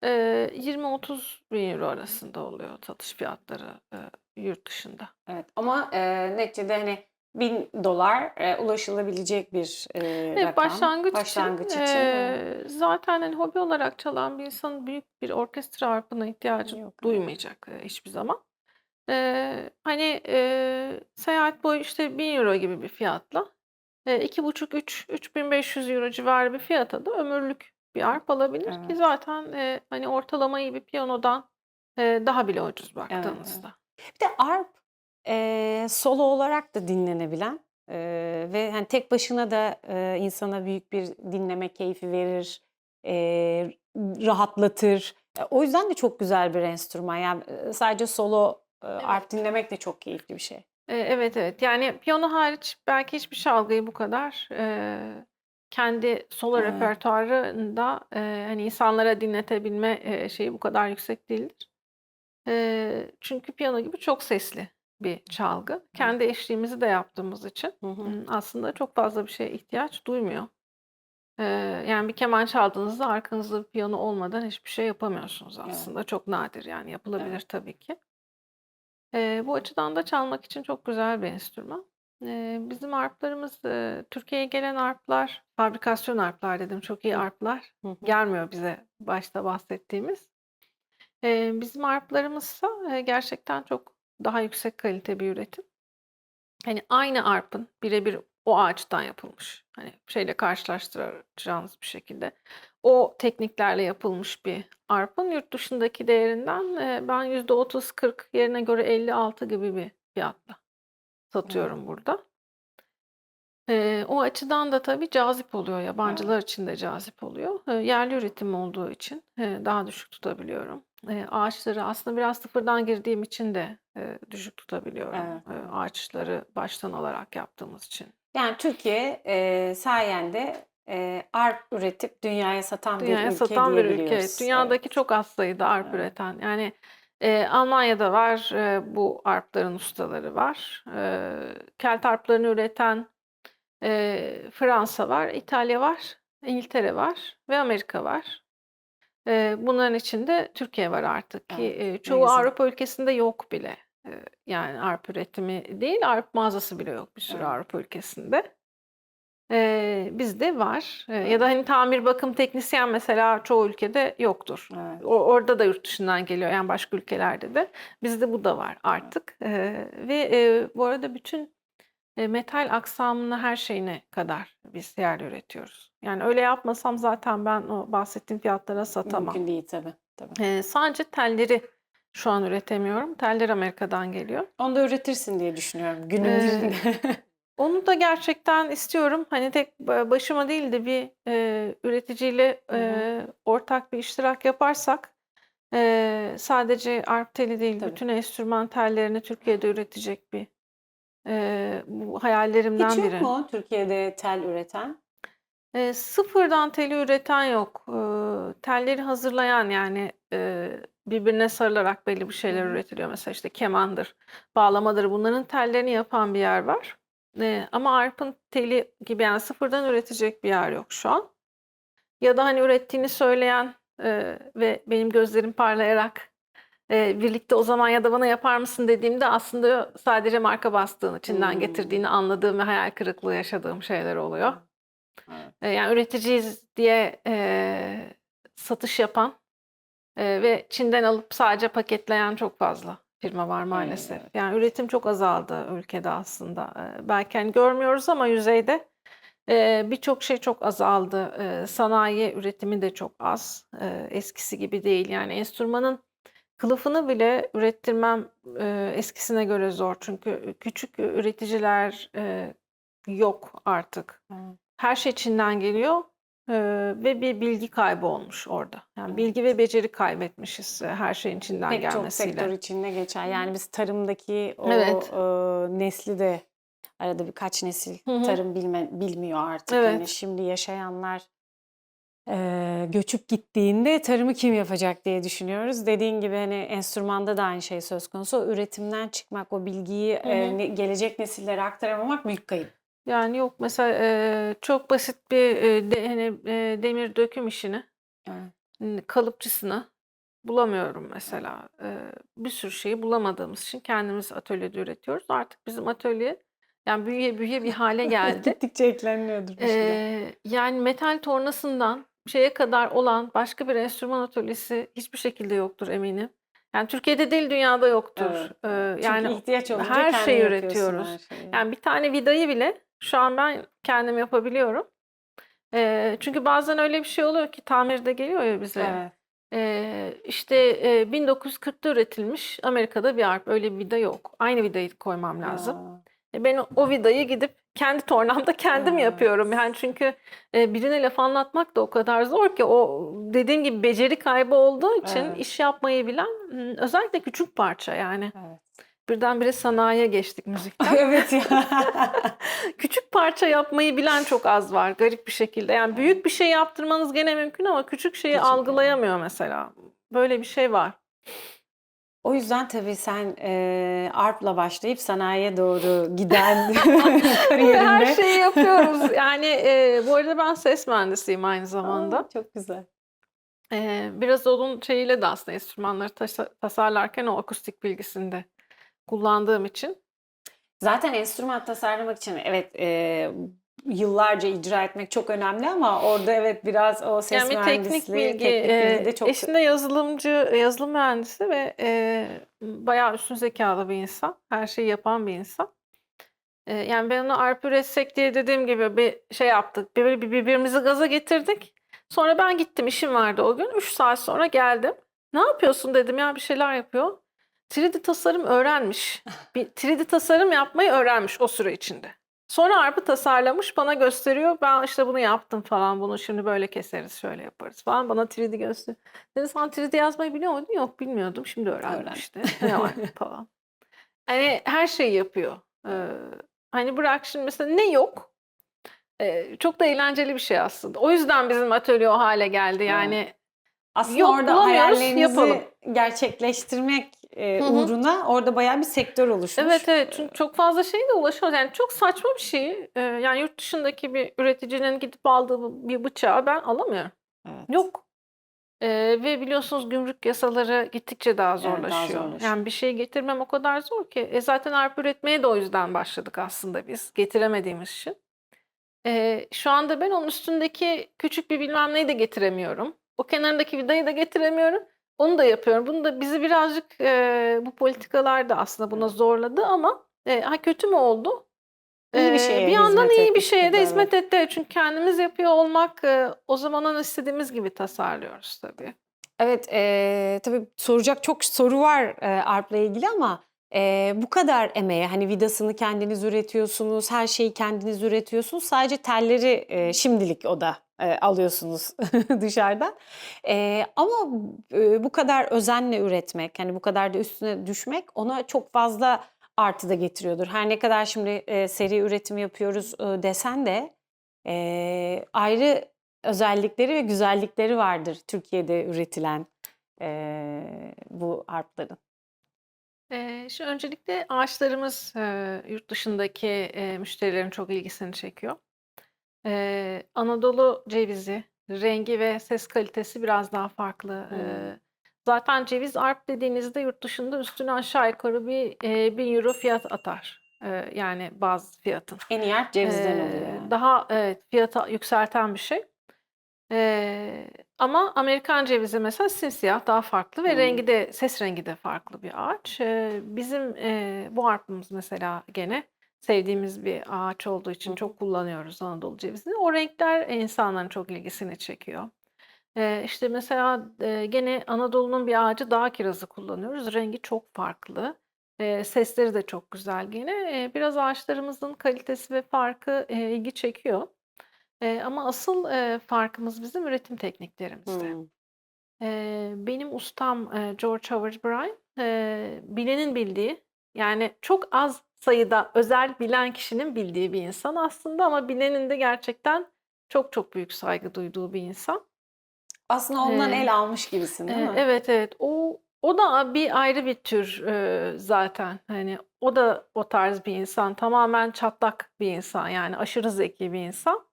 20-30 bin euro arasında oluyor satış fiyatları, yurt dışında. Evet ama, neticede, hani, $1000 ulaşılabilecek bir, Evet, rakam. başlangıç için, Başlangıç için, evet. zaten, hani, hobi olarak çalan bir insanın büyük bir orkestra arpına ihtiyacı Yok, evet. duymayacak, hiçbir zaman. Hani, seyahat boyu, işte, €1000 gibi bir fiyatla, 2,5-3.000 €3.500 civarı bir fiyata da ömürlük bir arp alabilir ki Evet. zaten, hani, ortalama iyi bir piyanodan, daha bile ucuz Evet, evet. baktığınızda. Bir de arp, solo olarak da dinlenebilen, ve, hani, tek başına da, insana büyük bir dinleme keyfi verir, rahatlatır. O yüzden de çok güzel bir enstrüman. Yani, sadece solo, arp Evet. dinlemek de çok keyifli bir şey. Evet, evet. Yani piyano hariç belki hiçbir çalgıyı bu kadar, kendi solo Evet, repertuarında, hani, insanlara dinletebilme, şeyi bu kadar yüksek değildir. Çünkü piyano gibi çok sesli bir çalgı. evet. Kendi eşliğimizi de yaptığımız için, Hı hı. aslında çok fazla bir şeye ihtiyaç duymuyor. Eee, Yani bir keman çaldığınızda arkanızda bir piyano olmadan hiçbir şey yapamıyorsunuz Evet, aslında. Çok nadir yani yapılabilir evet. tabii ki. Bu açıdan da çalmak için çok güzel bir enstrüman. Bizim arplarımız, Türkiye'ye gelen arplar, fabrikasyon arplar dedim, çok iyi Hı arplar hı. Hı. gelmiyor bize başta bahsettiğimiz. Bizim arplarımızsa, gerçekten çok daha yüksek kalite bir üretim. Hani, aynı arpın birebir o ağaçtan yapılmış, hani, şeyle karşılaştıracağınız bir şekilde o tekniklerle yapılmış bir arpın yurt dışındaki değerinden, ben %30-40 yerine göre 56 gibi bir fiyatla Evet, satıyorum burada. O açıdan da tabii cazip oluyor, evet, yabancılar için de cazip oluyor. Yerli üretim olduğu için, daha düşük tutabiliyorum. Ağaçları aslında biraz sıfırdan girdiğim için de, düşük tutabiliyorum, evet, evet. ağaçları baştan alarak yaptığımız için. Yani Türkiye, sayende, arp üretip dünyaya satan bir Dünyaya ülke satan bir ülke. diyebiliyoruz. Evet, Dünyadaki çok az sayıda arp evet, üreten. Yani, Almanya'da var, bu arpların ustaları var. Kelt arplarını üreten, Fransa var, İtalya var, İngiltere var ve Amerika var. Bunların içinde Türkiye var artık ki, evet. Ne çoğu güzel. Avrupa ülkesinde yok bile. Yani arp üretimi değil, arp mağazası bile yok bir sürü Evet, Avrupa ülkesinde. Bizde var. Ya da, evet, hani, tamir, bakım, teknisyen mesela çoğu ülkede yoktur. evet, Orada da yurt dışından geliyor, yani, başka ülkelerde de. Bizde bu da var evet. artık. Ve, bu arada bütün, metal aksamına, her şeyine kadar biz yerli üretiyoruz. Yani, öyle yapmasam zaten ben o bahsettiğim fiyatlara satamam. Mümkün değil tabii, tabii. Sadece telleri şu an üretemiyorum. Teller Amerika'dan geliyor. Onu da öğretirsin diye düşünüyorum günün birinde. Eee Onu da gerçekten istiyorum. Hani, tek başıma değil de bir, üreticiyle, Hı hı. ortak bir iştirak yaparsak, sadece arp teli değil, Tabii. bütün enstrüman tellerini Türkiye'de üretecek bir, bu Hiç hayallerimden yok biri. mu Türkiye'de tel üreten? Sıfırdan teli üreten yok. Telleri hazırlayan, yani, birbirine sarılarak belli bir Hı şeyler hı. üretiliyor. Mesela, işte, kemandır, bağlamadır, bunların tellerini yapan bir yer var. Ama arpın teli gibi, yani, sıfırdan üretecek bir yer yok şu an. Ya da, hani, ürettiğini söyleyen, ve benim gözlerim parlayarak, birlikte o zaman ya da bana yapar mısın dediğimde aslında sadece marka bastığını, Çin'den Hımm. getirdiğini anladığım ve hayal kırıklığı yaşadığım şeyler oluyor. Evet, evet. Yani üreticiyiz diye, satış yapan, ve Çin'den alıp sadece paketleyen çok fazla firma var maalesef. Evet. Yani üretim çok azaldı ülkede aslında. Belki, hani, görmüyoruz ama yüzeyde, birçok şey çok azaldı. Sanayi üretimi de çok az. Eskisi gibi değil. Yani enstrümanın kılıfını bile ürettirmem eskisine göre zor. Çünkü küçük üreticiler yok artık. Evet. Her şey Çin'den geliyor ve bir bilgi kaybı olmuş orada. Yani Evet. bilgi ve beceri kaybetmişiz her şeyin Çin'den Pek çok gelmesiyle. sektör içinde geçer. Yani biz tarımdaki o Evet. nesli de arada birkaç nesil Hı hı. tarım bilmiyor artık. Hani Evet. şimdi yaşayanlar göçüp gittiğinde tarımı kim yapacak diye düşünüyoruz. Dediğin gibi hani enstrümanda da aynı şey söz konusu. O üretimden çıkmak, o bilgiyi Hı hı. gelecek nesillere aktaramamak büyük kayıp. Yani yok mesela çok basit bir demir döküm işini, Evet. kalıpçısını bulamıyorum mesela. Bir sürü şeyi bulamadığımız için kendimiz atölyede üretiyoruz. Artık bizim atölye yani büyüye büyüye bir hale geldi. Gittikçe ekleniliyordur bir şeyler. Yani metal tornasından şeye kadar olan başka bir enstrüman atölyesi hiçbir şekilde yoktur eminim. Yani Türkiye'de değil dünyada yoktur. Evet, evet. Çünkü Yani ihtiyaç olunca her kendin şeyi yapıyorsun her üretiyoruz. şeyi. Yani bir tane vidayı bile şu an ben kendim yapabiliyorum. Çünkü bazen öyle bir şey oluyor ki tamirde geliyor ya bize. Evet. İşte 1940'ta üretilmiş Amerika'da bir arp. Öyle bir vida yok. Aynı vidayı koymam lazım. Aa, Ben o vidayı gidip kendi tornamda kendim evet. yapıyorum. Yani çünkü birine laf anlatmak da o kadar zor ki o dediğim gibi beceri kaybı olduğu için Evet. iş yapmayı bilen özellikle küçük parça yani. Evet. Birdenbire sanayiye geçtik müzikten. Evet ya. Küçük parça yapmayı bilen çok az var garip bir şekilde. Yani Evet. büyük bir şey yaptırmanız gene mümkün ama küçük şeyi Küçük, evet. algılayamıyor mesela. Böyle bir şey var. O yüzden tabii sen arp'la başlayıp sanayiye doğru giden Her kariyerinde. şeyi yapıyoruz. Yani bu arada ben ses mühendisiyim aynı Aa, zamanda. çok güzel. Biraz onun şeyiyle de aslında enstrümanları tasarlarken o akustik bilgisini de kullandığım için. Zaten enstrüman tasarlamak için evet yıllarca icra etmek çok önemli ama orada evet biraz o ses Yani bir teknik mühendisliği, bilgi, teknik bilgi de çok eşim de yazılım mühendisi ve bayağı üstün zekalı bir insan. Her şeyi yapan bir insan. Yani ben ona arpa üretsek diye dediğim gibi bir şey yaptık. Böyle birbirimizi gaza getirdik. Sonra ben gittim, işim vardı o gün. 3 saat sonra geldim. Ne yapıyorsun dedim ya bir şeyler yapıyor. 3D tasarım öğrenmiş. Bir 3D tasarım yapmayı öğrenmiş o süre içinde. Sonra arpa tasarlamış bana gösteriyor. Ben işte bunu yaptım falan. Bunu şimdi böyle keseriz, şöyle yaparız falan. Bana 3D gösteriyor. Dedi sen 3D yazmayı biliyor muydun? Yok bilmiyordum. Şimdi öğrendim öğren. işte. Ne var falan. Hani her şeyi yapıyor. Hani bırak şimdi mesela ne yok? Çok da eğlenceli bir şey aslında. O yüzden bizim atölye o hale geldi. Evet. Yani Aslında yok orada bulamıyoruz, yapalım. hayallerinizi gerçekleştirmek Hı hı. uğruna orada bayağı bir sektör oluşmuş. Evet evet çünkü çok fazla şeye de ulaşamıyoruz. Yani çok saçma bir şey. Yani yurt dışındaki bir üreticinin gidip aldığı bir bıçağı ben alamıyorum. Evet. Yok. Ve biliyorsunuz gümrük yasaları gittikçe daha Evet, daha zorlaşıyor. Yani zorlaşıyor. bir şey getirmem o kadar zor ki. Zaten arpa üretmeye de o yüzden başladık aslında biz. Getiremediğimiz için. Şu anda ben onun üstündeki küçük bir bilmem neyi de getiremiyorum. O kenarındaki vidayı da getiremiyorum. Onu da yapıyorum. Bunu da bizi birazcık bu politikalar da aslında buna Evet. zorladı ama kötü mü oldu? İyi bir Bir şeye yandan hizmet iyi bir etmiş şeye de gibi, evet. hizmet etti. Çünkü kendimiz yapıyor olmak o zamanın istediğimiz gibi tasarlıyoruz tabii. Evet, tabii soracak çok soru var arp'la ilgili ama bu kadar emeğe, hani vidasını kendiniz üretiyorsunuz, her şeyi kendiniz üretiyorsunuz. Sadece telleri şimdilik o da alıyorsunuz dışarıdan. Ama bu kadar özenle üretmek, hani bu kadar da üstüne düşmek ona çok fazla artı da getiriyordur. Her ne kadar şimdi seri üretim yapıyoruz desen de ayrı özellikleri ve güzellikleri vardır Türkiye'de üretilen bu harpların. Şimdi öncelikle ağaçlarımız yurt dışındaki müşterilerin çok ilgisini çekiyor. Anadolu cevizi, rengi ve ses kalitesi biraz daha farklı. Hımm. Zaten ceviz arp dediğinizde yurt dışında üstüne aşağı yukarı bir €1000 fiyat atar. Yani baz fiyatın. En iyi harp cevizden oluyor yani. Daha evet fiyatı yükselten bir şey. Ama Amerikan cevizi mesela simsiyah, daha farklı ve Hımm. rengi de ses rengi de farklı bir ağaç. Bizim bu arpımız mesela gene sevdiğimiz bir ağaç olduğu Hı için hı. çok kullanıyoruz Anadolu cevizini. O renkler insanların çok ilgisini çekiyor. İşte, mesela, gene Anadolu'nun bir ağacı dağ kirazı kullanıyoruz. Rengi çok farklı. Sesleri de çok güzel gene. Biraz ağaçlarımızın kalitesi ve farkı, ilgi çekiyor. Ama asıl, farkımız bizim üretim tekniklerimizde. Hımm. Benim ustam, George Howard Bryan, bilenin bildiği, yani çok az sayıda özel bilen kişinin bildiği bir insan aslında ama bilenin de gerçekten çok çok büyük saygı duyduğu bir insan. Aslında ondan Eee, el almış gibisin, değil mi? evet, evet. O da bir ayrı bir tür, zaten. Hani, o da o tarz bir insan. Tamamen çatlak bir insan, yani aşırı zeki bir insan.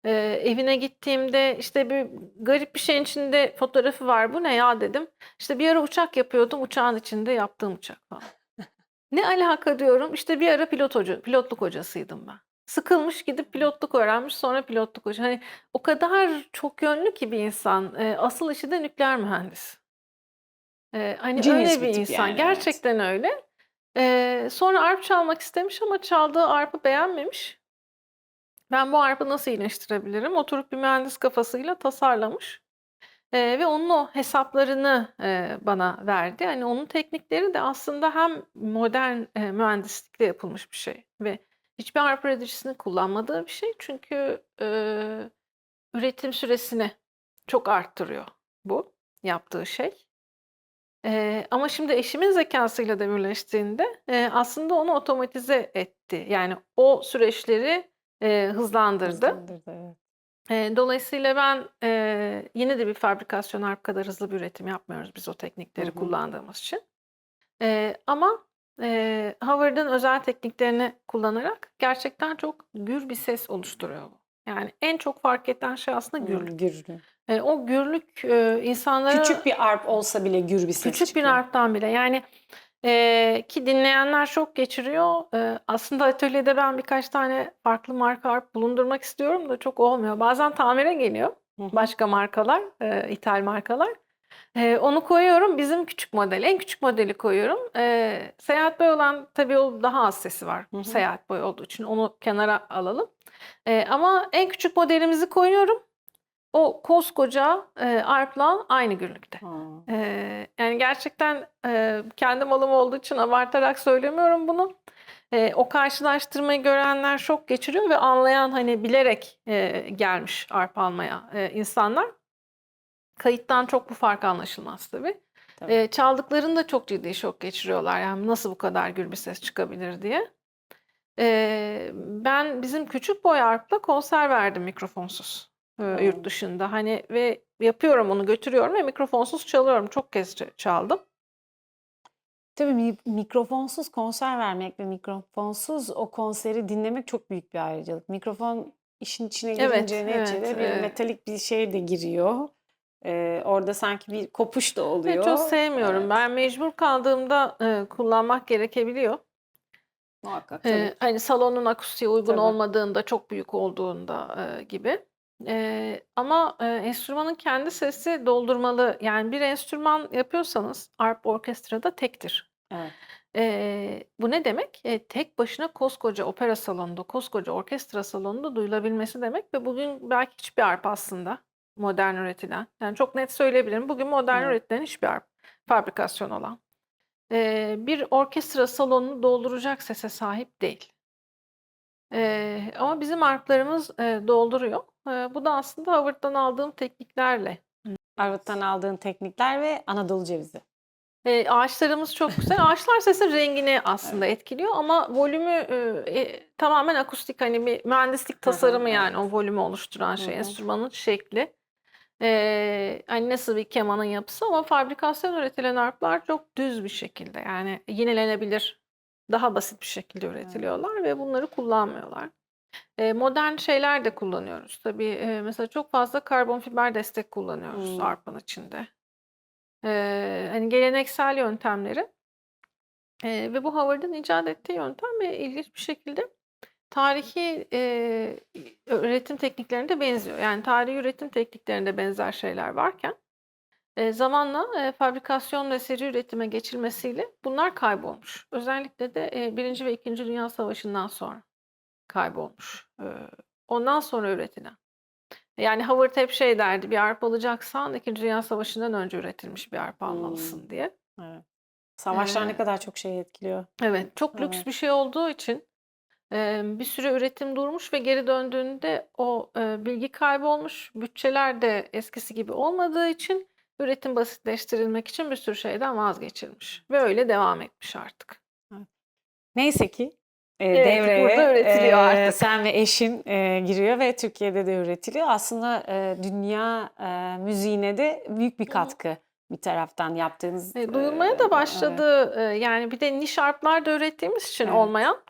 Evine gittiğimde, işte, bir garip bir şeyin içinde fotoğrafı var. "Bu ne ya?" dedim. İşte, "Bir ara uçak yapıyordum, uçağın içinde yaptığım uçak." falan. "Ne alaka?" diyorum. İşte, "Bir ara pilotluk hocasıydım ben." Sıkılmış, gidip pilotluk öğrenmiş, sonra pilotluk hani, o kadar çok yönlü ki bir insan. Asıl işi de nükleer mühendis. Hani, öyle Genius bir bir tip insan. yani, evet. Gerçekten öyle. Sonra arp çalmak istemiş ama çaldığı arpı beğenmemiş. Ben bu arpı nasıl iyileştirebilirim? Oturup bir mühendis kafasıyla tasarlamış, ve onun o hesaplarını, bana verdi. Hani, onun teknikleri de aslında hem modern, mühendislikle yapılmış bir şey ve hiçbir arpa üreticisinin kullanmadığı bir şey. Çünkü, üretim süresini çok arttırıyor bu yaptığı şey. Ama şimdi eşimin zekâsıyla da birleştiğinde, aslında onu otomatize etti. Yani o süreçleri, hızlandırdı. Hızlandırdı, evet. Dolayısıyla ben, yine de bir fabrikasyon harp kadar hızlı bir üretim yapmıyoruz biz o Hı teknikleri hı. kullandığımız için. Ama, Howard'ın özel tekniklerini kullanarak gerçekten çok gür bir ses oluşturuyor bu. Yani en çok fark eden şey aslında gürlük. Gürlü. O gürlük, Küçük insanlara bir arp olsa bile gür bir ses küçük bir çıkıyor. harpten bile yani, ki dinleyenler şok geçiriyor. Aslında atölyede ben birkaç tane farklı marka harp bulundurmak istiyorum da çok olmuyor. Bazen tamire geliyor Hı hı. başka markalar, ithal markalar. Onu koyuyorum, bizim küçük model, en küçük modeli koyuyorum. Seyahat boyu olan tabii o daha az sesi var. Hı hı. Seyahat boyu olduğu için onu kenara alalım. Ama en küçük modelimizi koyuyorum. O koskoca, arpla aynı gürlükte. A! Yani gerçekten, kendi malım olduğu için abartarak söylemiyorum bunu. O karşılaştırmayı görenler şok geçiriyor ve anlayan, hani, bilerek, gelmiş arpa almaya, insanlar. Kayıttan çok bu fark anlaşılmaz tabii. Tabii. Çaldıklarında çok ciddi şok geçiriyorlar. Yani, nasıl bu kadar gür bir ses çıkabilir diye. Ben bizim küçük boy arpla konser verdim mikrofonsuz, yurt O! dışında. Hani, ve yapıyorum onu, götürüyorum ve mikrofonsuz çalıyorum. Çok kez çaldım. Tabii mikrofonsuz konser vermek ve mikrofonsuz o konseri dinlemek çok büyük bir ayrıcalık. Mikrofon işin içine Evet, girince evet. neticede bir metalik bir şey de giriyor. Orada sanki bir kopuş da Çok oluyor. sevmiyorum. Evet, Ben mecbur kaldığımda, kullanmak gerekebiliyor. muhakkak tabii ki. Hani, salonun akustiği uygun Tabii. olmadığında, çok büyük olduğunda, gibi. Ama, enstrümanın kendi sesi doldurmalı. Yani bir enstrüman yapıyorsanız arp orkestrada tektir. Evet. Bu ne demek? Tek başına koskoca opera salonunda, koskoca orkestra salonunda duyulabilmesi demek ve bugün belki hiçbir arp aslında modern üretilen, yani çok net söyleyebilirim, bugün modern Evet. üretilen hiçbir arp fabrikasyon olan, bir orkestra salonunu dolduracak sese sahip değil. Ama bizim arplarımız, dolduruyor. Bu da aslında Harvard'dan aldığım tekniklerle. Armut'tan aldığın teknikler ve Anadolu cevizi. Ağaçlarımız çok güzel. Ağaçlar sesin rengini aslında Evet. etkiliyor ama volümü, tamamen akustik, hani, bir mühendislik Hı hı, tasarımı yani o evet. volümü oluşturan Hı şey. hı. Enstrümanın şekli. Hani, nasıl bir kemanın yapısı ama fabrikasyon üretilen arplar çok düz bir şekilde, yani yinelenebilir, daha basit bir şekilde Evet. üretiliyorlar ve bunları kullanmıyorlar. Modern şeyler de kullanıyoruz. Tabii, mesela çok fazla karbon fiber destek kullanıyoruz Hımm. arpanın içinde. Hani, geleneksel yöntemleri, ve bu Howard'ın icat ettiği yöntem ve ilginç bir şekilde tarihi, üretim tekniklerine de benziyor. Yani tarihi üretim tekniklerinde benzer şeyler varken, zamanla, fabrikasyon ve seri üretime geçilmesiyle bunlar kaybolmuş. Özellikle de, 1. ve 2. Dünya Savaşı'ndan sonra kaybolmuş. Ondan sonra üretilen. Yani Howard hep şey derdi, "Bir arpa alacaksan 2. Dünya Savaşı'ndan önce üretilmiş bir arpa Hımm. almalısın." diye. Evet. Savaşlar ne Eee, kadar çok şeyi etkiliyor. evet, çok lüks Evet. bir şey olduğu için, bir süre üretim durmuş ve geri döndüğünde o, bilgi kaybolmuş. Bütçeler de eskisi gibi olmadığı için üretim basitleştirilmek için bir sürü şeyden vazgeçilmiş ve öyle devam etmiş artık. Evet. Neyse ki, Evet, burada devreye, üretiliyor artık. sen ve eşin, giriyor ve Türkiye'de de üretiliyor. Aslında, dünya, müziğine de büyük bir Hı hı. katkı bir taraftan yaptığınız, Duyulmaya da evet, başladı. Yani bir de niş arplar da ürettiğimiz için evet. olmayan,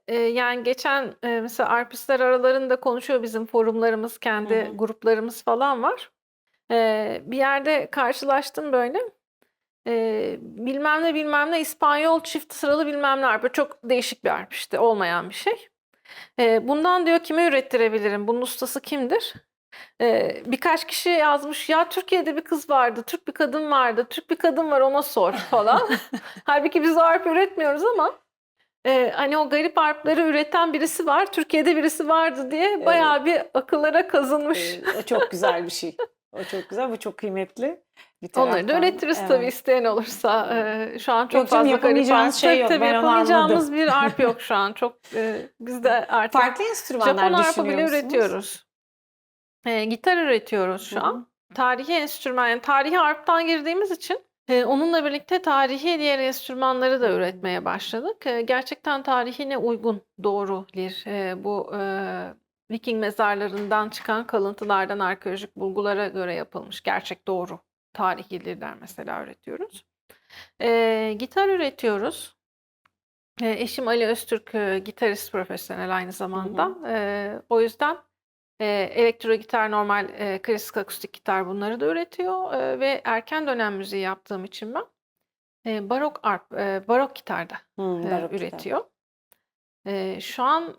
yani geçen, mesela arpistler aralarında konuşuyor, bizim forumlarımız, Hı kendi hı. gruplarımız falan var. Bir yerde karşılaştım böyle. Bilmem ne bilmem ne İspanyol çift sıralı bilmem ne arpa. Çok değişik bir arp işte, olmayan bir şey. Bundan diyor kime ürettirebilirim? Bunun ustası kimdir? Birkaç kişi yazmış, ya Türkiye'de bir kız vardı, Türk bir kadın vardı, Türk bir kadın var ona sor falan. Halbuki biz o arpa üretmiyoruz ama hani o garip arpları üreten birisi var, Türkiye'de birisi vardı diye Evet, bayağı bir akıllara kazınmış. o çok güzel bir şey. O çok güzel, bu çok kıymetli bir Onları da taraftan. üretiriz tabii, Evet. isteyen olursa. Şu an çok Yok canım, fazla garip yapamayacağınız arp. şey Tabii yok. tabii, Ben onu anladım. yapamayacağımız bir arp yok şu an. Çok biz de artık Farklı Japon enstrümanlar arpa düşünüyor bile musunuz? üretiyoruz. Gitar üretiyoruz Hı şu hı. an. Tarihi enstrüman, yani tarihi arptan girdiğimiz için onunla birlikte tarihi diğer enstrümanları da Hımm. üretmeye başladık. Gerçekten tarihine uygun, doğru lir. Bu Viking mezarlarından çıkan kalıntılardan arkeolojik bulgulara göre yapılmış gerçek doğru tarihi lirler mesela üretiyoruz. Gitar üretiyoruz. Eşim Ali Öztürk, gitarist profesyonel aynı Hı zamanda. hı. O yüzden elektro gitar, normal, klasik akustik gitar bunları da üretiyor, ve erken dönem müziği yaptığım için ben, barok arp, barok gitar da, Barok gitar. üretiyor. Şu an,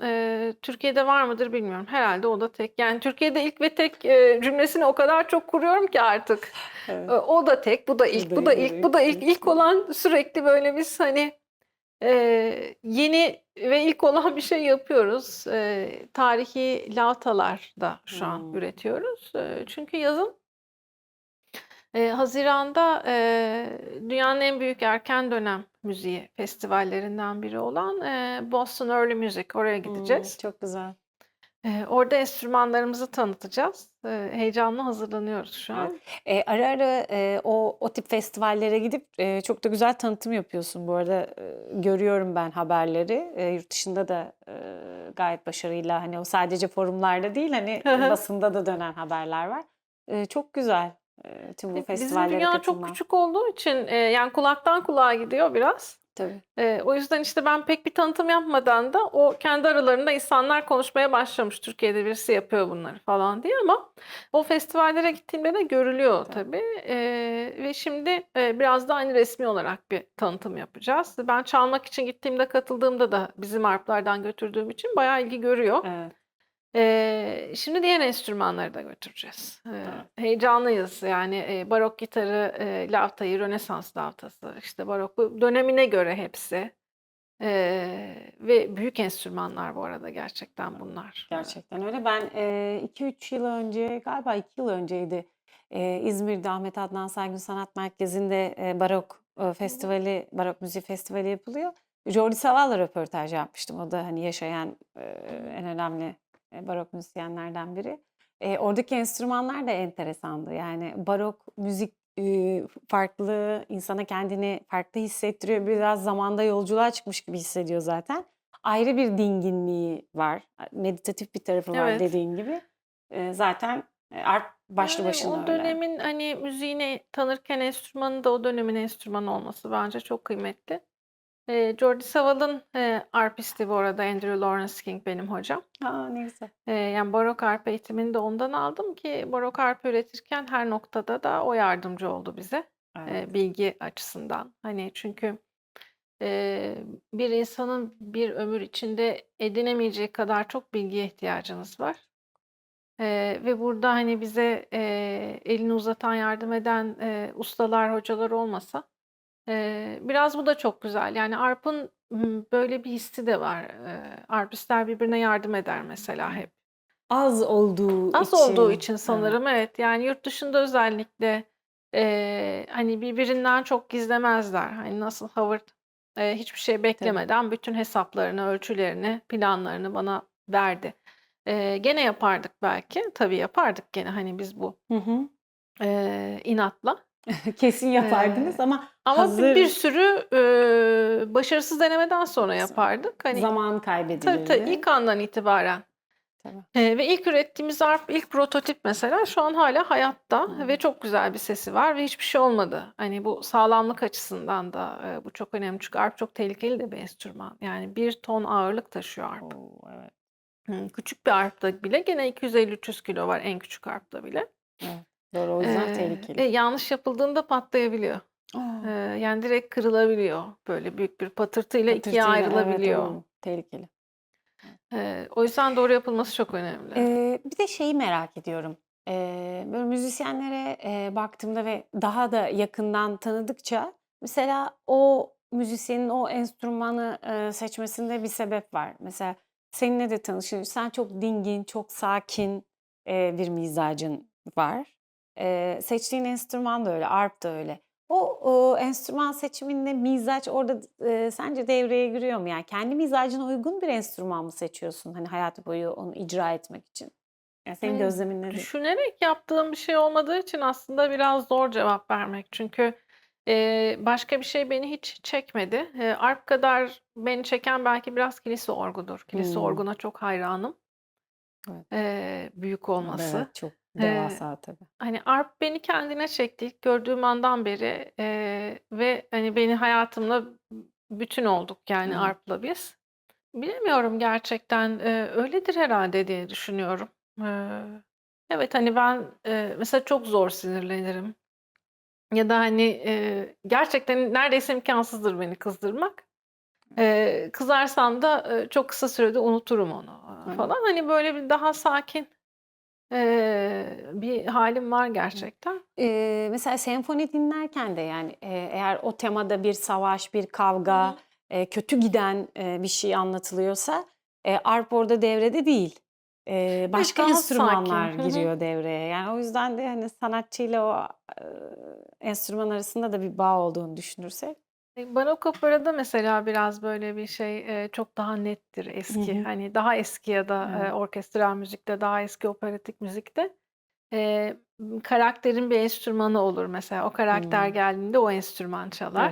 Türkiye'de var mıdır bilmiyorum. Herhâlde o da tek. Yani Türkiye'de ilk ve tek, cümlesini o kadar çok kuruyorum ki artık. Evet. O da tek, bu da ilk, bu da ilk, bu da ilk. İlk olan sürekli böyle biz hani, yeni ve ilk olan bir şey yapıyoruz. Tarihi lavtalar da şu an Hımm. üretiyoruz. Çünkü yazın, haziranda, dünyanın en büyük erken dönem müziği festivallerinden biri olan, Boston Early Music, oraya gideceğiz. Çok güzel. Orada enstrümanlarımızı tanıtacağız. Heyecanla hazırlanıyoruz şu Evet. an. Ara ara, o tip festivallere gidip, çok da güzel tanıtım yapıyorsun bu arada. Görüyorum ben haberleri. Yurt dışında da, gayet başarıyla, hani, o sadece forumlarda değil, hani, Hı hı. basında da dönen haberler var. Çok güzel, tüm bu Bizim festivallere dünya çok katılman. küçük olduğu için, yani kulaktan kulağa gidiyor biraz. Tabii. O yüzden, işte, ben pek bir tanıtım yapmadan da o kendi aralarında insanlar konuşmaya başlamış. Türkiye'de birisi yapıyor bunları falan diye, ama o festivallere gittiğimde de görülüyor Tabii. tabii. Ve şimdi, biraz da, hani, resmî olarak bir tanıtım yapacağız. Ben çalmak için gittiğimde, katıldığımda da bizim arplardan götürdüğüm için bayağı ilgi görüyor. Evet, Şimdi diğer enstrümanları da götüreceğiz. evet. Heyecanlıyız. Yani, barok gitarı, lavtayı, Rönesans lavtası, işte, barok bu dönemine göre hepsi. Ve büyük enstrümanlar bu arada gerçekten bunlar. Gerçekten öyle. Ben, 2-3 yıl önce, galiba 2 yıl önceydi, İzmir'de Ahmet Adnan Saygın Sanat Merkezi'nde, barok, Hı hı. festivali, barok müziği festivali yapılıyor. Jordi Savall'la röportaj yapmıştım. O da, hani, yaşayan, Hı hı. en önemli, barok müzisyenlerden biri. Oradaki enstrümanlar da enteresandı. Yani barok müzik, farklı, insana kendini farklı Hı hissettiriyor. hı. Biraz zamanda yolculuğa çıkmış gibi hissediyor zaten. Ayrı bir dinginliği var. Meditatif bir tarafı var Evet. dediğin gibi. Zaten, arp başlı Yani, başına o öyle. dönemin, hani, müziğini tanırken enstrümanı da o dönemin enstrümanı olması bence çok kıymetli. Jordi Savall'ın, arpisti bu arada Andrew Lawrence King benim hocam. A! Ne güzel. Yani, barok arpa eğitimini de ondan aldım ki barok arpa üretirken her noktada da o yardımcı oldu bize, Evet, bilgi açısından. Hani, çünkü, bir insanın bir ömür içinde edinemeyeceği kadar çok bilgiye ihtiyacınız var. Ve burada, hani, bize, elini uzatan, yardım eden, ustalar, hocalar olmasa, biraz bu da çok güzel. Yani arp'ın, böyle bir hissi de var. Arpistler birbirine yardım eder mesela hep. Az olduğu Az olduğu için. için Evet. sanırım evet. Yani yurt dışında özellikle, hani, birbirinden çok gizlemezler. Hani, nasıl Howard, hiçbir şey Tabii. beklemeden bütün hesaplarını, ölçülerini, planlarını bana verdi. Gene yapardık belki. Tabii yapardık gene, hani, biz bu, Hı hı. inatla. Kesin yapardınız Eee, ama ama bir hazır sürü, başarısız denemeden sonra sonra yapardık. Hani, zaman tabii, kaybedilirdi. ilk andan itibaren. Tabii. Ve ilk ürettiğimiz arp, ilk prototip mesela şu an hâlâ hayatta ve Hımm. çok güzel bir sesi var ve hiçbir şey olmadı. Hani, bu sağlamlık açısından da, bu çok önemli çünkü arp çok tehlikeli de bir enstrüman. Yani 1 ton ağırlık taşıyor arp. O! Evet, Küçük bir arpta bile gene 250-300 kilo var en küçük arpta bile. evet. Doğru, o yüzden tehlikeli. Yanlış yapıldığında patlayabiliyor. A! Yani direkt kırılabiliyor. Böyle büyük bir patırtıyla ikiye Patırtıyla evet, ayrılabiliyor. o tehlikeli. Evet. O yüzden doğru yapılması çok önemli. Bir de şeyi merak ediyorum. Böyle müzisyenlere, baktığımda ve daha da yakından tanıdıkça mesela o müzisyenin o enstrümanı, seçmesinde bir sebep var. Mesela seninle de tanışınca sen çok dingin, çok sakin, bir mizacın var. Seçtiğin enstrüman da öyle, arp da öyle. O, enstrüman seçiminde mizaç orada sence devreye giriyor mu? Yani kendi mizacına uygun bir enstrüman mı seçiyorsun, hani, hayat boyu onu icra etmek için? Yani senin Hani, gözlemin nedir? düşünerek yaptığım bir şey olmadığı için aslında biraz zor cevap vermek. Çünkü, başka bir şey beni hiç çekmedi. Arp kadar beni çeken belki biraz kilise orgudur. Kilise Hımm. orguna çok hayranım, Evet. büyük O da olması. evet, çok Eee, devasa tabii. hani, arp beni kendine çekti ilk gördüğüm andan beri, ve, hani, beni hayatımla bütün olduk yani Evet. arp'la biz. Bilemiyorum gerçekten, öyledir herhâlde diye düşünüyorum. Eee, evet, hani, ben, mesela çok zor sinirlenirim ya da, hani, gerçekten neredeyse imkânsızdır beni kızdırmak. Kızarsam da, çok kısa sürede unuturum onu, Evet. falan. Hani, böyle bir daha sakin, bir hâlim var Evet. gerçekten. Mesela senfoni dinlerken de, yani, eğer o temada bir savaş, bir Hı kavga, hı. kötü giden, bir şey anlatılıyorsa, arp orada devrede değil. Evet, Başka daha sakin. enstrümanlar Hı hı. giriyor devreye. Yani, o yüzden de, hani, sanatçıyla o, enstrüman arasında da bir bağ olduğunu düşünürsek. Barok operada mesela biraz böyle bir şey, çok daha nettir Hı eski. hı. Hani, daha eski ya da, Evet. orkestral müzikte, daha eski operatik müzikte, karakterin bir enstrümanı olur mesela. O karakter Hımm. geldiğinde o enstrüman çalar.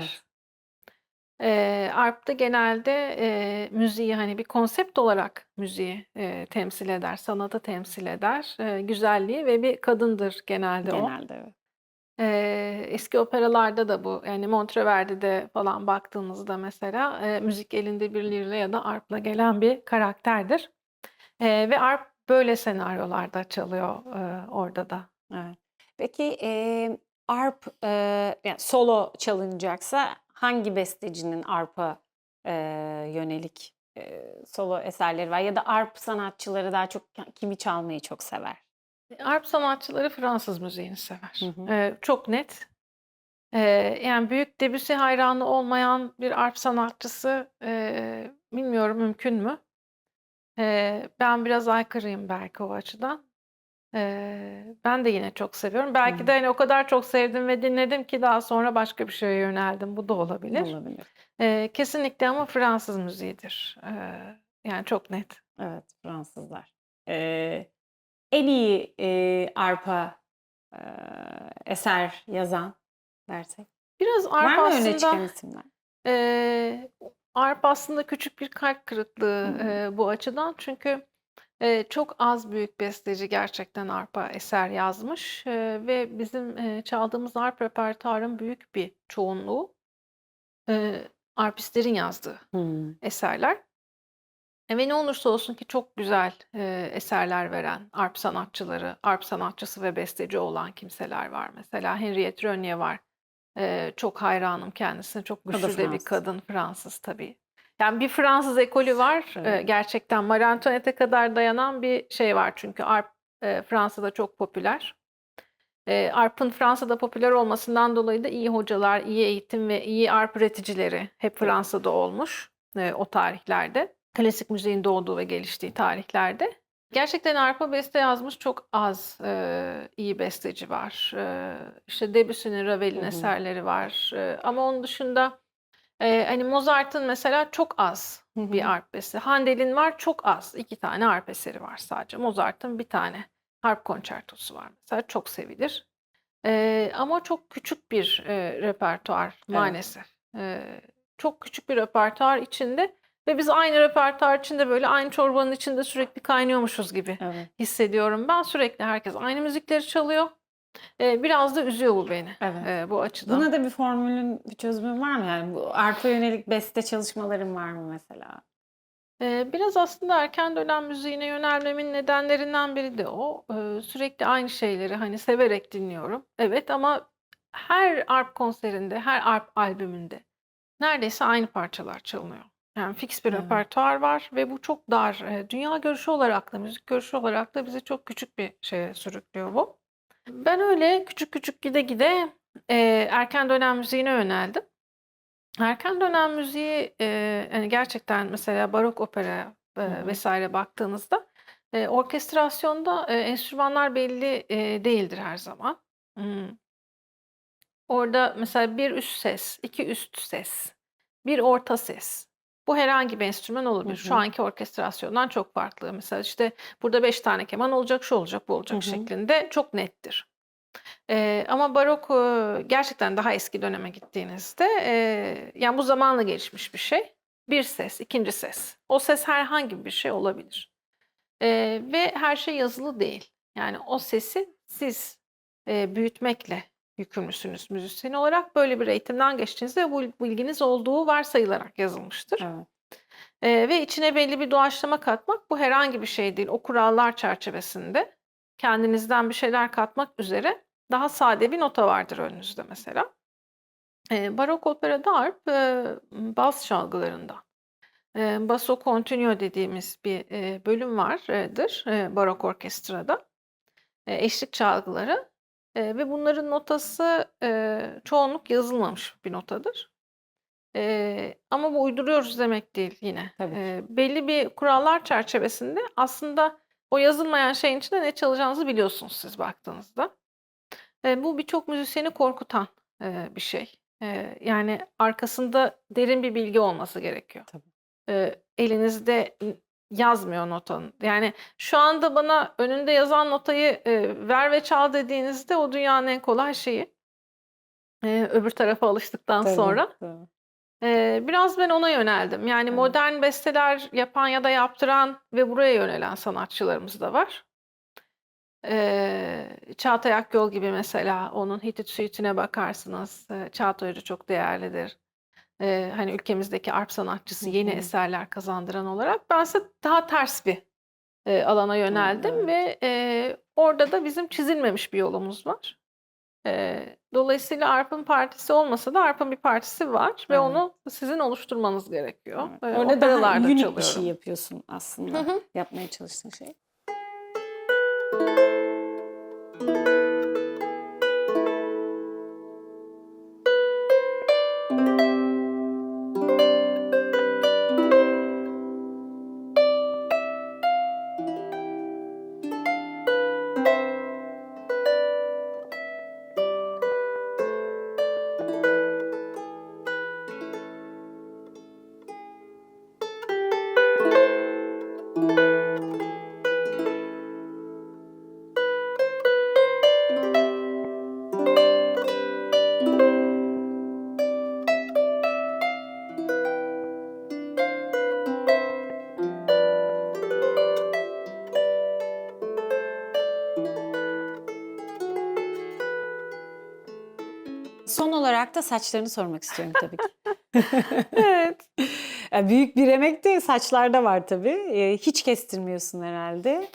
Evet. Arp'ta genelde, müziği, hani, bir konsept olarak müziği, temsil eder, sanatı temsil eder. Güzelliği ve bir kadındır genelde o. Genelde evet. Eski operalarda da bu, yani Monteverdi'de falan baktığımızda mesela, müzik elinde bir lirle ya da arp'la gelen bir karakterdir. Ve arp böyle senaryolarda çalıyor, orada da. Evet. Peki, arp, yani solo çalınacaksa hangi bestecinin arpa, yönelik, solo eserleri var ya da arp sanatçıları daha çok kimi çalmayı çok sever? Arp sanatçıları Fransız müziğini Hı sever. hı. Çok net. Yani büyük Debussy hayranı olmayan bir arp sanatçısı, bilmiyorum mümkün mü? Ben biraz aykırıyım belki o açıdan. Ben de yine çok seviyorum. Belki de, Hıı. hani, o kadar çok sevdim ve dinledim ki daha sonra başka bir şeye yöneldim. Bu da olabilir. Olabilir. Kesinlikle ama Fransız müziğidir. Yani çok net. Evet, Fransızlar. En iyi, arpa, eser yazan dersek? Biraz arp Var mı öne aslında, çıkan isimler? arp aslında küçük bir kalp kırıklığı, Hımm. bu açıdan. Çünkü, çok az büyük besteci gerçekten arpa eser yazmış, ve bizim, çaldığımız arp repertuarın büyük bir çoğunluğu, arpistlerin yazdığı Hımm. eserler. Ve ne olursa olsun ki çok güzel, eserler veren arp sanatçıları, arp sanatçısı ve besteci olan kimseler var. Mesela Henriette Renier var. Çok hayranım kendisine. Çok O da güçlü de bir Fransız. kadın, Fransız tabii. Yani bir Fransız ekolü var. Evet. Gerçekten Marie Antoinette'e kadar dayanan bir şey var çünkü arp, Fransa'da çok popüler. Arp'ın Fransa'da popüler olmasından dolayı da iyi hocalar, iyi eğitim ve iyi arp üreticileri hep Tabii. Fransa'da olmuş, o tarihlerde. Klasik müziğin doğduğu ve geliştiği tarihlerde. Gerçekten arpa beste yazmış çok az, iyi besteci var. İşte Debussy'nin, Hı Ravel'in hı. eserleri var. Ama onun dışında, hani, Mozart'ın mesela çok az Hı bir hı. arp bestesi. Handel'in var çok az. 2 tane arp eseri var sadece. Mozart'ın bir tane harp konçertosu var mesela, çok sevilir. Ama çok küçük bir, repertuar Evet, maalesef. Çok küçük bir repertuar içinde ve biz aynı repertuar içinde, böyle, aynı çorbanın içinde sürekli kaynıyormuşuz gibi evet, hissediyorum ben. Sürekli herkes aynı müzikleri çalıyor. Biraz da üzüyor bu beni, evet. bu açıdan. Buna da bir formülün, bir çözümün var mı? Yani bu arpa yönelik beste çalışmaların var mı mesela? Biraz aslında erken dönem müziğine yönelmemin nedenlerinden biri de o. Sürekli aynı şeyleri, hani, severek dinliyorum. Evet ama her arp konserinde, her arp albümünde neredeyse aynı parçalar çalınıyor. Yani fix bir Evet. repertuar var ve bu çok dar. Dünya görüşü olarak da, müzik görüşü olarak da bizi çok küçük bir şeye sürüklüyor bu. Ben öyle küçük küçük gide gide, erken dönem müziğine yöneldim. Erken dönem müziği, hani, gerçekten mesela barok opera, Hı hı. vs. baktığınızda, orkestrasyonda, enstrümanlar belli, değildir her zaman. Imm, Orada mesela bir üst ses, 2 üst ses, bir orta ses. Bu herhangi bir enstrüman Hı olabilir. Şu hı. anki orkestrasyondan çok farklı. Mesela, işte, burada 5 tane keman olacak, şu olacak, bu Hı olacak hı. şeklinde çok nettir. Ama barok, gerçekten daha eski döneme gittiğinizde, yani, bu zamanla gelişmiş bir şey. Bir ses, ikinci ses. O ses herhangi bir şey olabilir, ve her şey yazılı değil. Yani, o sesi siz, büyütmekle yükümlüsünüz müzisyen olarak. Böyle bir eğitimden geçtiğinizde bu bilginiz olduğu varsayılarak yazılmıştır. Evet. Ve içine belli bir doğaçlama katmak, bu herhangi bir şey değil. O kurallar çerçevesinde kendinizden bir şeyler katmak üzere daha sade bir nota vardır önünüzde mesela. Barok operada arp, bas çalgılarından. Basso continuo dediğimiz bir, bölüm vardır, barok orkestrada. Eşlik çalgıları, ve bunların notası, çoğunluk yazılmamış bir notadır. Ama bu uyduruyoruz demek değil yine. Tabii ki. Belli bir kurallar çerçevesinde aslında o yazılmayan şeyin içinde ne çalacağınızı biliyorsunuz siz baktığınızda. Bu birçok müzisyeni korkutan, bir şey. Yani arkasında derin bir bilgi olması gerekiyor. Tabii. Elinizde yazmıyor notanın. Yani şu anda bana önünde yazan notayı, ver ve çal dediğinizde o dünyanın en kolay şeyi. Öbür tarafa alıştıktan Tabii, sonra. tabii. Biraz ben ona yöneldim. Yani Evet. modern besteler yapan ya da yaptıran ve buraya yönelen sanatçılarımız da var. Çağatay Akyol gibi mesela onun Hitit Suite'ine bakarsınız. Çağatay Hoca çok değerlidir. Hani ülkemizdeki arp Hı sanatçısı yeni hı. eserler kazandıran olarak bense daha ters bir, alana Evet, yöneldim evet. ve, orada da bizim çizilmemiş bir yolumuz var. Dolayısıyla arp'ın partisi olmasa da arp'ın bir partisi var ve Evet, onu sizin oluşturmanız gerekiyor. evet. Orada daha Operalarda unik bir şey çalıyorum. yapıyorsun Hı aslında, hı. yapmaya çalıştığın şey. Son olarak da saçlarını sormak istiyorum tabii ki. Evet. Büyük bir emek de saçlarda var tabii. Hiç kestirmiyorsun herhâlde.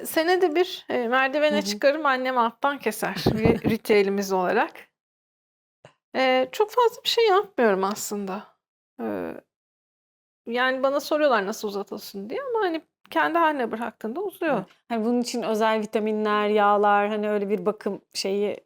Senede bir, Hı merdivene hı. çıkarım, annem alttan keser bir ritüelimiz olarak. Çok fazla bir şey yapmıyorum aslında. Eee, Yani bana soruyorlar nasıl uzatılsın diye ama hani kendi hâline bıraktığında uzuyor. Evet. Hani, bunun için özel vitaminler, yağlar, hani, öyle bir bakım şeyi,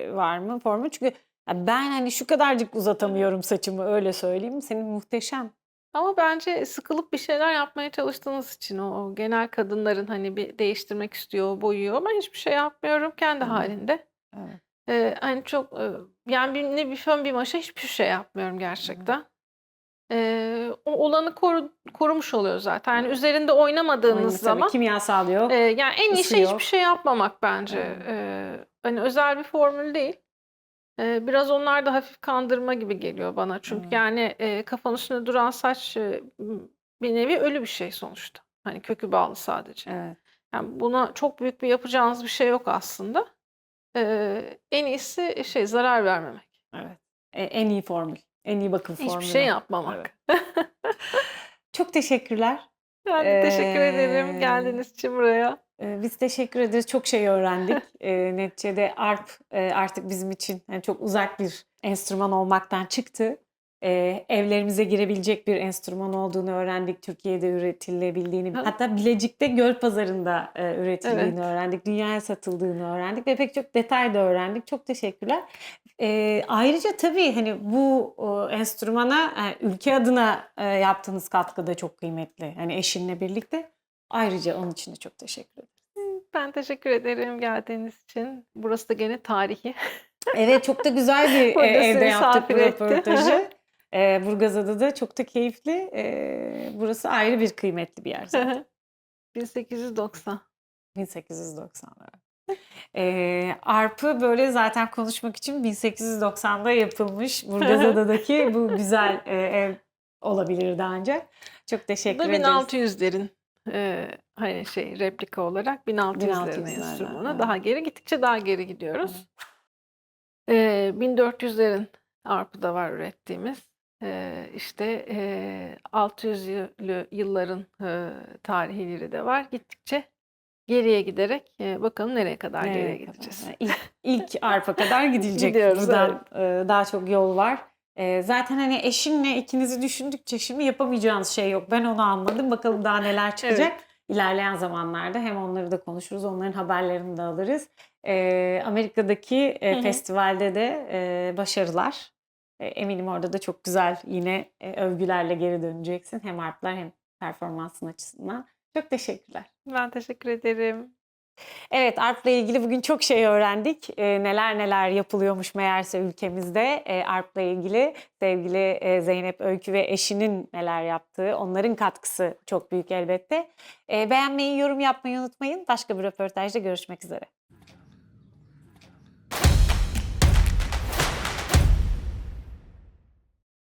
var mı, formu? Çünkü ya ben, hani, şu kadarcık uzatamıyorum saçımı, öyle söyleyeyim. Senin muhteşem. Ama bence sıkılıp bir şeyler yapmaya çalıştığınız için o genel kadınların, hani, bir değiştirmek istiyor, boyuyor ama hiçbir şey yapmıyorum kendi Hıı. hâlinde. Evet. Hani, çok, yani, ne bir fön bir maşa hiçbir şey yapmıyorum Evet. gerçekten. O olanı korumuş oluyor zaten. Yani, Evet. üzerinde oynamadığınız Oyna tabii, zaman, kimyasal yok, yani, en iyi ısı şey hiçbir yok. şey yapmamak bence. Evet. Hani, özel bir formül değil. Biraz onlar da hafif kandırma gibi geliyor bana. Çünkü, Evet. yani, kafanın üstünde duran saç, bir nevi ölü bir şey sonuçta. Hani, kökü bağlı sadece. Evet. Yani, buna çok büyük bir yapacağınız bir şey yok aslında. En iyisi şey, zarar vermemek. Evet. En iyi formül, en iyi bakım Hiçbir şey formülü. Evet. yapmamak. Çok teşekkürler. Ben de teşekkür ederim Eee, geldiğiniz için buraya. Biz teşekkür ederiz. Çok şey öğrendik. Neticede arp, artık bizim için, hani, çok uzak bir enstrüman olmaktan çıktı. Evlerimize girebilecek bir enstrüman olduğunu öğrendik. Türkiye'de üretilebildiğini, Hı, hatta Bilecik'te Gölpazarı'nda, üretildiğini evet. öğrendik. Dünyaya satıldığını öğrendik ve pek çok detay da öğrendik. Çok teşekkürler. Ayrıca tabii, hani, bu, enstrümana, ülke adına, yaptığınız katkı da çok kıymetli. Hani, eşinle birlikte. Ayrıca onun için de çok teşekkür ederim. Ben teşekkür ederim geldiğiniz için. Burası da gene tarihi. Evet, çok da güzel bir, Burada sizi evde yaptık misafir bu etti. röportajı. Burgazada'da çok da keyifli. Burası ayrı bir kıymetli bir yer Hı zaten. hı. 1890. 1890'lar. Arp'ı böyle zaten konuşmak için 1890'da yapılmış Hı hı. Burgazada'daki bu güzel, ev olabilirdi ancak. Çok Bu da teşekkür ederiz. 1600'lerin, hani, şey, replika olarak 1600'lerin 1600'lerden, enstrümanı. evet. Daha geri gittikçe daha geri Evet. gidiyoruz. 1400'lerin arpı da var ürettiğimiz. İşte, 600'lü yılların, tarihlileri de var. Gittikçe geriye giderek, bakalım nereye kadar geriye Nereye kadar? gideceğiz. İlk Arp'a kadar gidilecek. Gidiyoruz, evet. Buradan, daha çok yol var. Zaten, hani, eşinle ikinizi düşündükçe şimdi yapamayacağınız şey yok. Ben onu anladım. Bakalım daha neler Evet. çıkacak. İlerleyen zamanlarda hem onları da konuşuruz, onların haberlerini de alırız. Amerika'daki, Hı hı. festivalde de, başarılar. Eminim orada da çok güzel yine, övgülerle geri döneceksin. Hem Arp'lar hem performansın açısından. Çok teşekkürler. Ben teşekkür ederim. Evet, arp'la ilgili bugün çok şey öğrendik. Neler neler yapılıyormuş meğerse ülkemizde. Arp'la ilgili sevgili, Zeynep Öykü ve eşinin neler yaptığı, onların katkısı çok büyük elbette. Beğenmeyi, yorum yapmayı unutmayın. Başka bir röportajda görüşmek üzere.